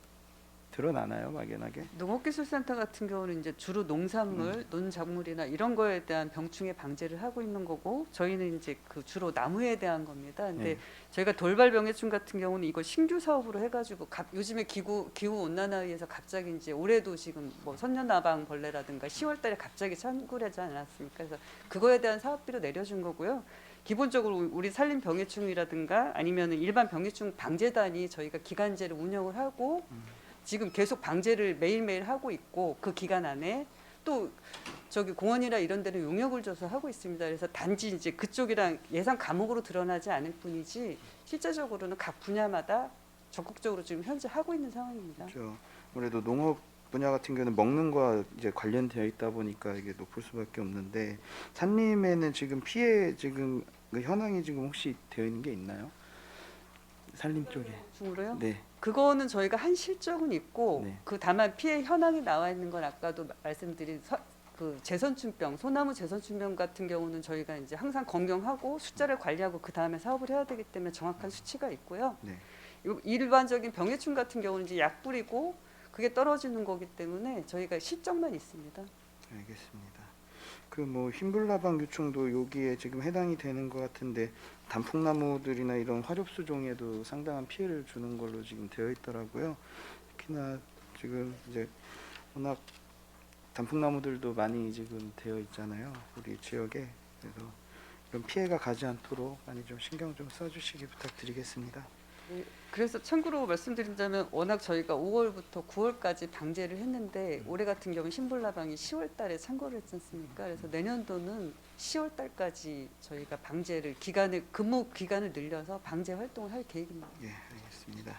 드러나나요, 막연하게?
농업기술센터 같은 경우는 이제 주로 농산물, 논작물이나 이런 거에 대한 병충해 방제를 하고 있는 거고, 저희는 이제 그 주로 나무에 대한 겁니다. 근데
네.
저희가 돌발 병해충 같은 경우는 이거 신규 사업으로 해가지고 요즘에 기후 온난화에 의해서 갑자기 이제 올해도 지금 뭐 선녀나방 벌레라든가 10월달에 갑자기 창궐하지 않았습니까? 그래서 그거에 대한 사업비로 내려준 거고요. 기본적으로 우리 산림 병해충이라든가 아니면 일반 병해충 방제단이 저희가 기간제를 운영을 하고 지금 계속 방제를 매일매일 하고 있고, 그 기간 안에 또 저기 공원이나 이런 데는 용역을 줘서 하고 있습니다. 그래서 단지 이제 그쪽이랑 예산 과목으로 드러나지 않을 뿐이지 실제적으로는 각 분야마다 적극적으로 지금 현재 하고 있는 상황입니다.
그렇죠. 아무래도 농업 분야 같은 경우는 먹는 거와 이제 관련되어 있다 보니까 이게 높을 수밖에 없는데, 산림에는 지금 피해 지금 그 현황이 지금 혹시 되어 있는 게 있나요? 산림 쪽에.
중으로요?
네.
그거는 저희가 한 실적은 있고,
네.
그 다만 피해 현황이 나와 있는 건 아까도 말씀드린 그 제선충병, 소나무 제선충병 같은 경우는 저희가 이제 항상 검경하고 숫자를 관리하고 그 다음에 사업을 해야 되기 때문에 정확한 수치가 있고요.
네.
일반적인 병해충 같은 경우는 이제 약 뿌리고 그게 떨어지는 거기 때문에 저희가 실적만 있습니다.
알겠습니다. 그 뭐 흰불나방 유충도 여기에 지금 해당이 되는 것 같은데, 단풍나무들이나 이런 화렵수 종에도 상당한 피해를 주는 걸로 지금 되어 있더라고요. 특히나 지금 이제 워낙 단풍나무들도 많이 지금 되어 있잖아요, 우리 지역에. 그래서 이런 피해가 가지 않도록 많이 좀 신경 좀 써주시기 부탁드리겠습니다.
그래서 참고로 말씀드린다면 워낙 저희가 5월부터 9월까지 방제를 했는데 올해 같은 경우 신불나방이 10월 달에 창궐을 했지 않습니까? 그래서 내년도는 10월 달까지 저희가 방제를 근무 기간을 늘려서 방제 활동을 할 계획입니다.
예, 알겠습니다.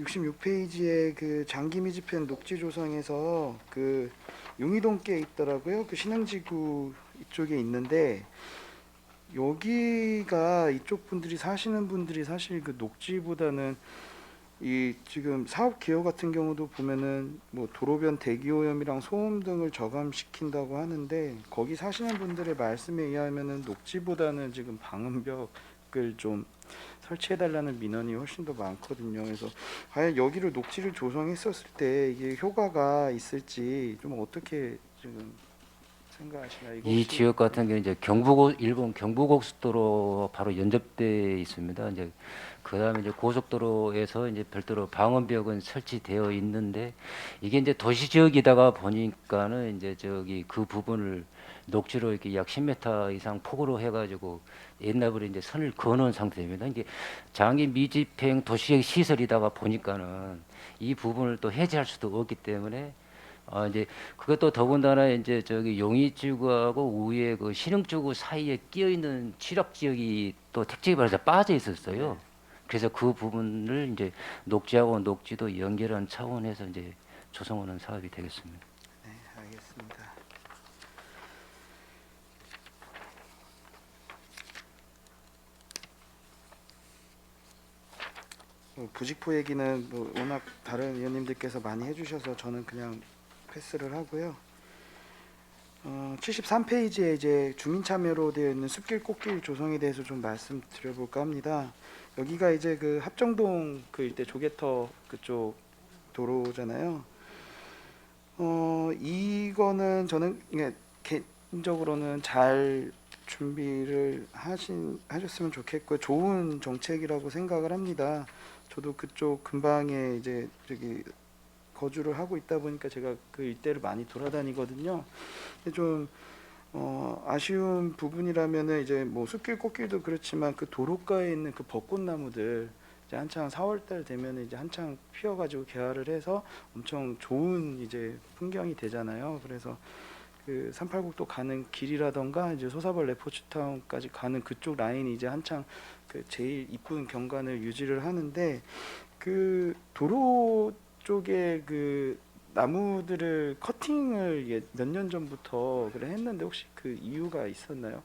66페이지에 그 장기 미집행 녹지 조성에서 그 용이동께 있더라고요. 그 신흥지구 이쪽에 있는데, 여기가 이쪽 분들이 사시는 분들이 사실 그 녹지보다는 이 지금 사업 기여 같은 경우도 보면은 뭐 도로변 대기 오염이랑 소음 등을 저감시킨다고 하는데, 거기 사시는 분들의 말씀에 의하면은 녹지보다는 지금 방음벽을 좀 설치해달라는 민원이 훨씬 더 많거든요. 그래서 과연 여기를 녹지를 조성했었을 때 이게 효과가 있을지 좀 어떻게 지금 생각하시나요? 이거
이
혹시-
지역 같은 경우 이제 일본 경부고속도로 바로 연접돼 있습니다. 이제 그다음에 이제 고속도로에서 이제 별도로 방음벽은 설치되어 있는데, 이게 이제 도시 지역이다가 보니까는 이제 저기 그 부분을 녹지로 이렇게 약 10m 이상 폭으로 해가지고 옛날부터 이제 선을 그어놓은 상태입니다. 이게 장기 미집행 도시적 시설이다가 보니까는 이 부분을 또 해제할 수도 없기 때문에 이제 그것도 더군다나 이제 저기 용인지구하고 우에 그 신흥지구 사이에 끼어 있는 취락 지역이 또 택지에 발해서 빠져 있었어요. 그래서 그 부분을 이제 녹지하고 녹지도 연결한 차원에서 이제 조성하는 사업이 되겠습니다.
네, 알겠습니다. 부직포 얘기는 뭐 워낙 다른 의원님들께서 많이 해주셔서 저는 그냥 패스를 하고요. 73페이지에 이제 주민 참여로 되어 있는 숲길 꽃길 조성에 대해서 좀 말씀드려볼까 합니다. 여기가 이제 그 합정동 그 일대 조개터 그쪽 도로잖아요. 이거는 저는 이게 개인적으로는 잘 준비를 하셨으면 좋겠고요. 좋은 정책이라고 생각을 합니다. 저도 그쪽 근방에 이제 저기 거주를 하고 있다 보니까 제가 그 일대를 많이 돌아다니거든요. 근데 좀 아쉬운 부분이라면은 이제 뭐 숲길 꽃길도 그렇지만 그 도로가에 있는 그 벚꽃나무들 이제 한창 4월달 되면 이제 한창 피어가지고 개화를 해서 엄청 좋은 이제 풍경이 되잖아요. 그래서 그 386도 가는 길이라던가 이제 소사벌 레포츠타운까지 가는 그쪽 라인이 이제 한창 그 제일 이쁜 경관을 유지를 하는데, 그 도로 쪽에 그 나무들을 커팅을 몇 년 전부터 그래 했는데 혹시 그 이유가 있었나요?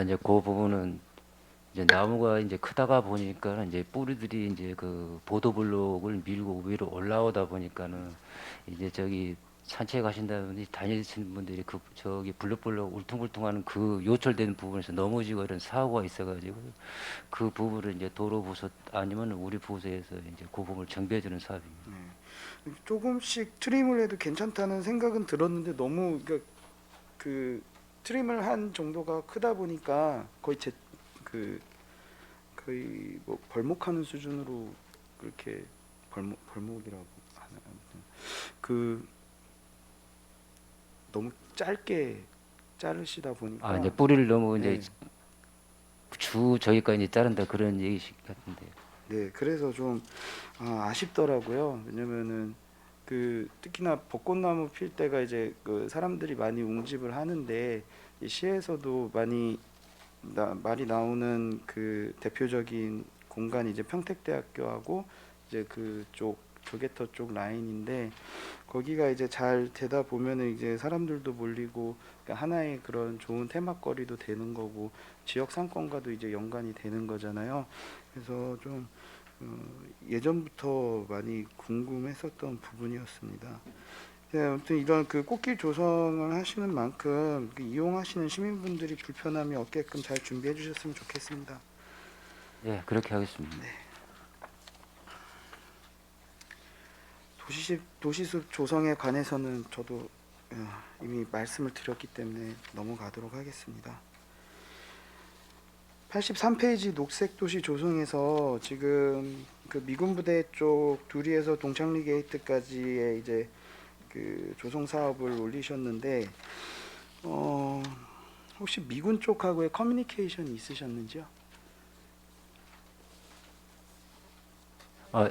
이제 그 부분은 이제 나무가 이제 크다가 보니까 이제 뿌리들이 이제 그 보도블록을 밀고 위로 올라오다 보니까는 이제 저기 산책 가신다 분이 다니시는 분들이 그 저기 블록블록 울퉁불퉁하는 그 요철되는 부분에서 넘어지고 이런 사고가 있어가지고 그 부분을 이제 도로 부서 아니면 우리 부서에서 이제 그 부분을 정비해주는 사업입니다.
조금씩 트림을 해도 괜찮다는 생각은 들었는데 너무 그 트림을 한 정도가 크다 보니까 거의 거의 뭐 벌목하는 수준으로 그렇게 벌목이라고 하나 아무튼 그 너무 짧게 자르시다 보니까
이제 뿌리를 너무
네.
이제 저기까지 이제 자른다 그런 얘기식 같은데요.
네, 그래서 좀 아쉽더라고요. 왜냐면은 그 특히나 벚꽃나무 필 때가 이제 그 사람들이 많이 웅집을 하는데 이 시에서도 말이 나오는 그 대표적인 공간이 이제 평택대학교하고 이제 그쪽 조개터 쪽 라인인데 거기가 이제 잘 되다 보면은 이제 사람들도 몰리고 그러니까 하나의 그런 좋은 테마거리도 되는 거고 지역 상권과도 이제 연관이 되는 거잖아요. 그래서 좀 예전부터 많이 궁금했었던 부분이었습니다. 네, 아무튼 이런 그 꽃길 조성을 하시는 만큼 그 이용하시는 시민분들이 불편함이 없게끔 잘 준비해 주셨으면 좋겠습니다.
예, 그렇게 하겠습니다.
도시숲 조성에 관해서는 저도 이미 말씀을 드렸기 때문에 넘어가도록 하겠습니다. 83페이지 녹색도시 조성에서 지금 그 미군 부대 쪽 두리에서 동창리 게이트까지의 이제 그 조성 사업을 올리셨는데 혹시 미군 쪽하고의 커뮤니케이션이 있으셨는지요?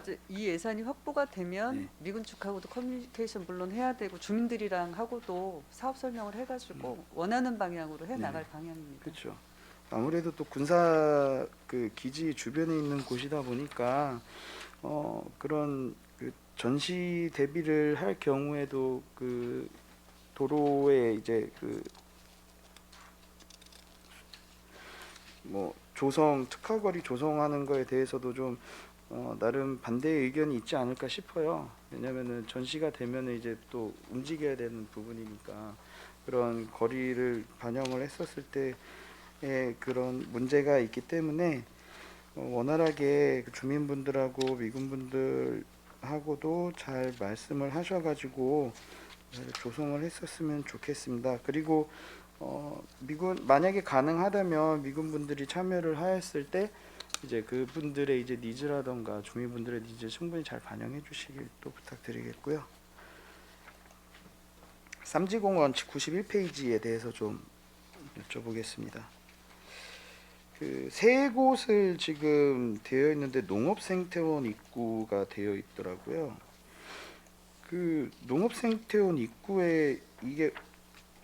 이제 이 예산이 확보가 되면
네.
미군 측하고도 커뮤니케이션 물론 해야 되고 주민들이랑 하고도 사업 설명을 해가지고 원하는 방향으로 해 나갈 방향입니다.
그렇죠. 아무래도 또 군사 그 기지 주변에 있는 곳이다 보니까 그런 그 전시 대비를 할 경우에도 그 도로에 이제 그 뭐 조성 특화거리 조성하는 거에 대해서도 좀 나름 반대의 의견이 있지 않을까 싶어요. 왜냐면은 전시가 되면은 이제 또 움직여야 되는 부분이니까 그런 거리를 반영을 했었을 때의 그런 문제가 있기 때문에 원활하게 그 주민분들하고 미군분들하고도 잘 말씀을 하셔가지고 조성을 했었으면 좋겠습니다. 그리고 만약에 가능하다면 미군분들이 참여를 하였을 때 이제 그분들의 이제 니즈라던가 주민분들의 니즈 충분히 잘 반영해 주시길 또 부탁드리겠고요. 쌈지공원 91페이지에 대해서 좀 여쭤보겠습니다. 그 세 곳을 지금 되어 있는데 농업생태원 입구가 되어 있더라고요. 그 농업생태원 입구에 이게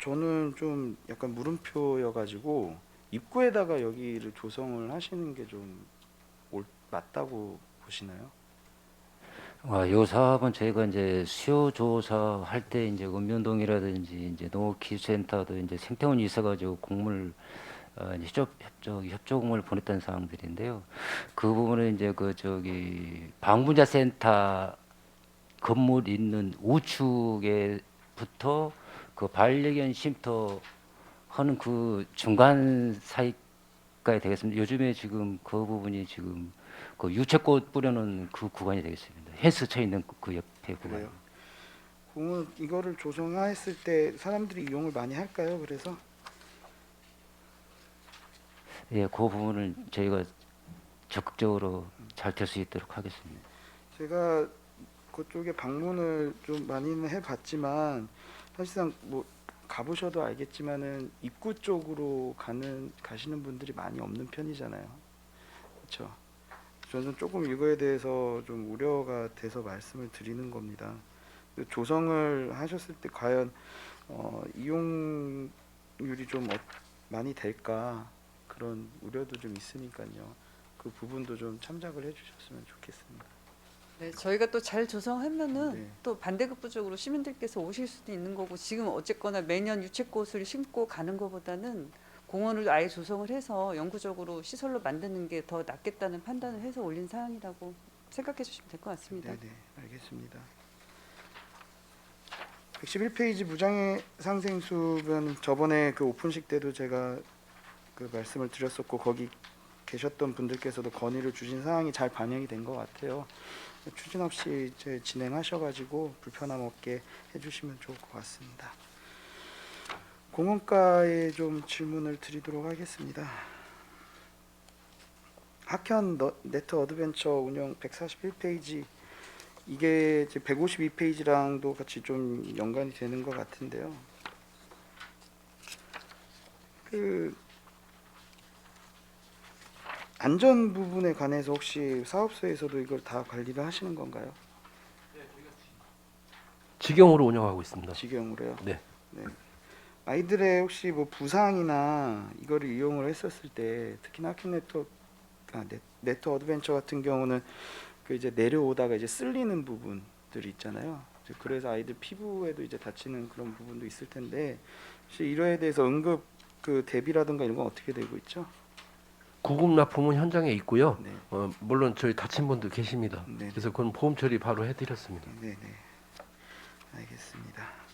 저는 좀 약간 물음표여가지고 입구에다가 여기를 조성을 하시는 게 좀 맞다고 보시나요?
요 사업은 저희가 이제 수요 조사 할 때 이제 읍면동이라든지 이제 농업기술센터도 이제 생태원이 있어가지고 공물 이제 협조공을 보냈던 사항들인데요. 그 부분은 이제 그 저기 방문자 센터 건물 있는 우측에부터 그 반려견 쉼터 하는 그 중간 사이까지 되겠습니다. 요즘에 지금 그 부분이 지금 그 유채꽃 뿌려놓은 그 구간이 되겠습니다. 헬스 쳐 있는 그 옆에 구간.
그래요. 공은 이거를 조성했을 때 사람들이 이용을 많이 할까요? 그래서
예, 그 부분을 저희가 적극적으로 잘 될 수 있도록 하겠습니다.
제가 그쪽에 방문을 좀 많이는 해봤지만 사실상 뭐 가보셔도 알겠지만은 입구 쪽으로 가시는 분들이 많이 없는 편이잖아요. 그렇죠? 저는 조금 이거에 대해서 좀 우려가 돼서 말씀을 드리는 겁니다. 조성을 하셨을 때 과연 이용률이 좀 많이 될까 그런 우려도 좀 있으니까요. 그 부분도 좀 참작을 해주셨으면 좋겠습니다.
네, 저희가 또 잘 조성하면은
네.
또 반대급부적으로 시민들께서 오실 수도 있는 거고 지금 어쨌거나 매년 유채꽃을 심고 가는 것보다는 공원을 아예 조성을 해서 영구적으로 시설로 만드는 게 더 낫겠다는 판단을 해서 올린 사항이라고 생각해 주시면 될 것 같습니다.
네네, 알겠습니다. 111페이지 무장애 상생수는 저번에 그 오픈식 때도 제가 그 말씀을 드렸었고 거기 계셨던 분들께서도 건의를 주신 사항이 잘 반영이 된 것 같아요. 추진 없이 이제 진행하셔가지고 불편함 없게 해주시면 좋을 것 같습니다. 공원과에 좀 질문을 드리도록 하겠습니다. 학현 네트 어드벤처 운영 141페이지 이게 이제 152페이지랑도 같이 좀 연관이 되는 것 같은데요. 그 안전 부분에 관해서 혹시 사업소에서도 이걸 다 관리를 하시는 건가요?
직영으로 운영하고 있습니다.
직영으로요?
네.
네. 아이들의 혹시 뭐 부상이나 이거를 이용을 했었을 때 특히나 학현 네트 어드벤처 같은 경우는 그 이제 내려오다가 이제 쓸리는 부분들이 있잖아요. 그래서 아이들 피부에도 이제 다치는 그런 부분도 있을 텐데 혹시 이거에 대해서 응급 그 대비라든가 이런 건 어떻게 되고 있죠?
구급 납품은 현장에 있고요.
네.
물론 저희 다친 분도 계십니다.
네.
그래서 그건 보험 처리 바로 해드렸습니다.
네네, 알겠습니다.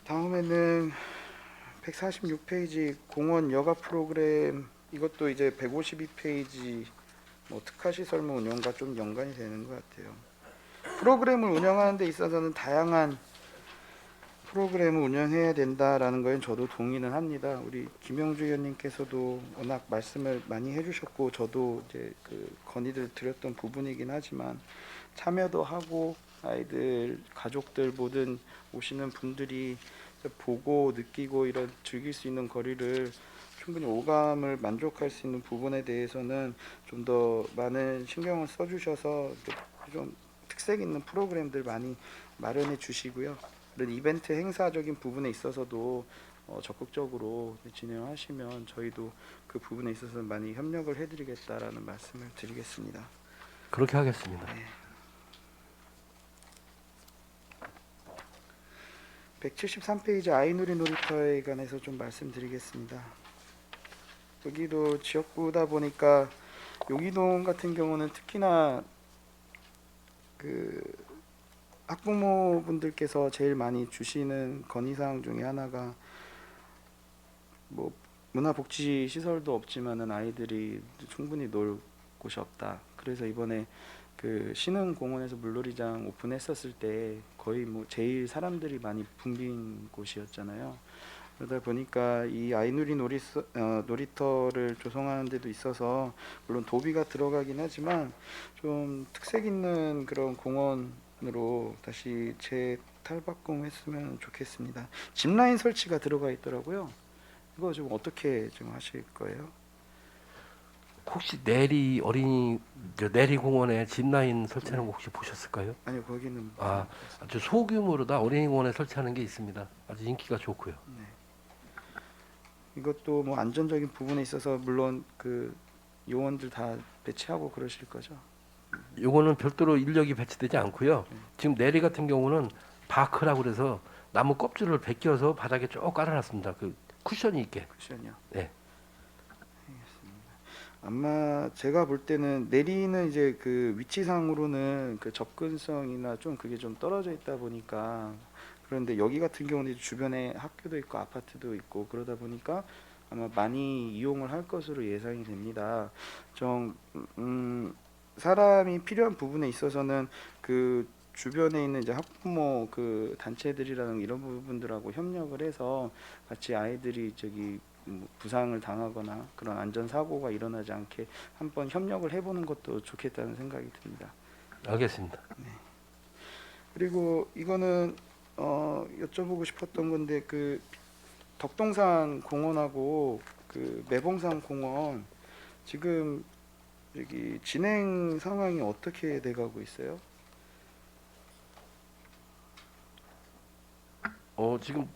다음에는 146페이지 공원 여가 프로그램 이것도 이제 152페이지 뭐 특화시설물 운영과 좀 연관이 되는 것 같아요. 프로그램을 운영하는 데 있어서는 다양한 프로그램을 운영해야 된다라는 거에 저도 동의는 합니다. 우리 김영주 의원님께서도 워낙 말씀을 많이 해주셨고 저도 이제 그 건의를 드렸던 부분이긴 하지만 참여도 하고 아이들, 가족들 모든 오시는 분들이 보고 느끼고 이런 즐길 수 있는 거리를 충분히 오감을 만족할 수 있는 부분에 대해서는 좀 더 많은 신경을 써주셔서 좀 특색 있는 프로그램들 많이 마련해 주시고요. 이런 이벤트 행사적인 부분에 있어서도 적극적으로 진행하시면 저희도 그 부분에 있어서 많이 협력을 해드리겠다라는 말씀을 드리겠습니다.
그렇게 하겠습니다.
네. 173페이지 아이누리 놀이터에 관해서 좀 말씀드리겠습니다. 여기도 지역구다 보니까 용이동 같은 경우는 특히나 그 학부모분들께서 제일 많이 주시는 건의사항 중에 하나가 뭐 문화복지 시설도 없지만은 아이들이 충분히 놀 곳이 없다. 그래서 이번에 그 신흥공원에서 물놀이장 오픈했었을 때 거의 뭐 제일 사람들이 많이 붐빈 곳이었잖아요. 그러다 보니까 이 아이누리 놀이터를 조성하는 데도 있어서 물론 도비가 들어가긴 하지만 좀 특색 있는 그런 공원으로 다시 재탈바꿈했으면 좋겠습니다. 짚라인 설치가 들어가 있더라고요. 이거 좀 어떻게 좀 하실 거예요?
혹시 내리 내리공원에 짚라인 설치하는 거 혹시 보셨을까요?
아니요, 거기는
아주 소규모로 다 어린이공원에 설치하는 게 있습니다. 아주 인기가 좋고요.
네. 이것도 뭐 안전적인 부분에 있어서 물론 그 요원들 다 배치하고 그러실 거죠?
요거는 별도로 인력이 배치되지 않고요. 지금 내리 같은 경우는 바크라고 그래서 나무 껍질을 벗겨서 바닥에 쭉 깔아놨습니다. 그 쿠션이 있게.
쿠션이요?
네.
알겠습니다. 아마 제가 볼 때는 내리는 이제 그 위치상으로는 그 접근성이나 좀 그게 좀 떨어져 있다 보니까 그런데 여기 같은 경우는 주변에 학교도 있고 아파트도 있고 그러다 보니까 아마 많이 이용을 할 것으로 예상이 됩니다. 좀 사람이 필요한 부분에 있어서는 그 주변에 있는 이제 학부모 그 단체들이라는 이런 부분들하고 협력을 해서 같이 아이들이 저기 뭐 부상을 당하거나 그런 안전 사고가 일어나지 않게 한번 협력을 해보는 것도 좋겠다는 생각이 듭니다.
알겠습니다.
그리고 이거는 여쭤보고 싶었던 건데 그 덕동산 공원하고 그 매봉산 공원 지금 여기 진행 상황이 어떻게 돼가고 있어요?
지금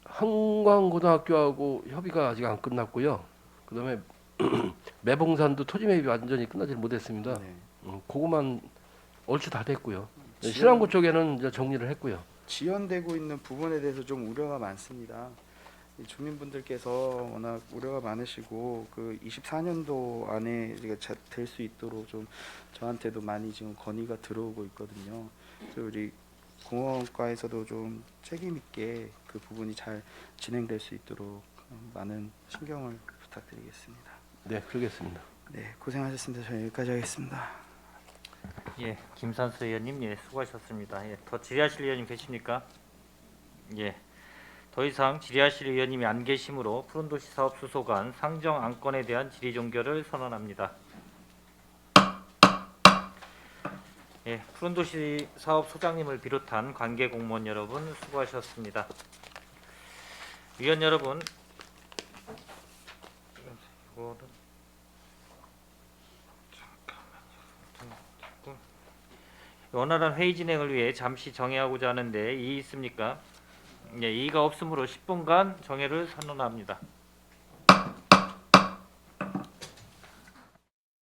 한광고등학교하고 협의가 아직 안 끝났고요. 그다음에 매봉산도 토지 매입이 완전히 끝나지 못했습니다.
네.
그거만 얼추 다 됐고요. 신안고 쪽에는 이제 정리를 했고요.
지연되고 있는 부분에 대해서 좀 우려가 많습니다. 이 주민분들께서 워낙 우려가 많으시고 그 24년도 안에 될 수 있도록 좀 저한테도 많이 지금 건의가 들어오고 있거든요. 그래서 우리 공원과에서도 좀 책임 있게 그 부분이 잘 진행될 수 있도록 많은 신경을 부탁드리겠습니다.
네, 그러겠습니다.
네, 고생하셨습니다. 저희 여기까지 하겠습니다.
예, 김산수 의원님, 예, 수고하셨습니다. 예, 더 질의하실 의원님 계십니까? 예, 더 이상 질의하실 의원님이 안 계시므로 푸른도시 사업 수소관 상정 안건에 대한 질의 종결을 선언합니다. 예, 푸른도시 사업 소장님을 비롯한 관계 공무원 여러분 수고하셨습니다. 위원 여러분, 이거는 원활한 회의 진행을 위해 잠시 정회하고자 하는데 이의 있습니까? 예, 이의가 없으므로 10분간 정회를 선언합니다.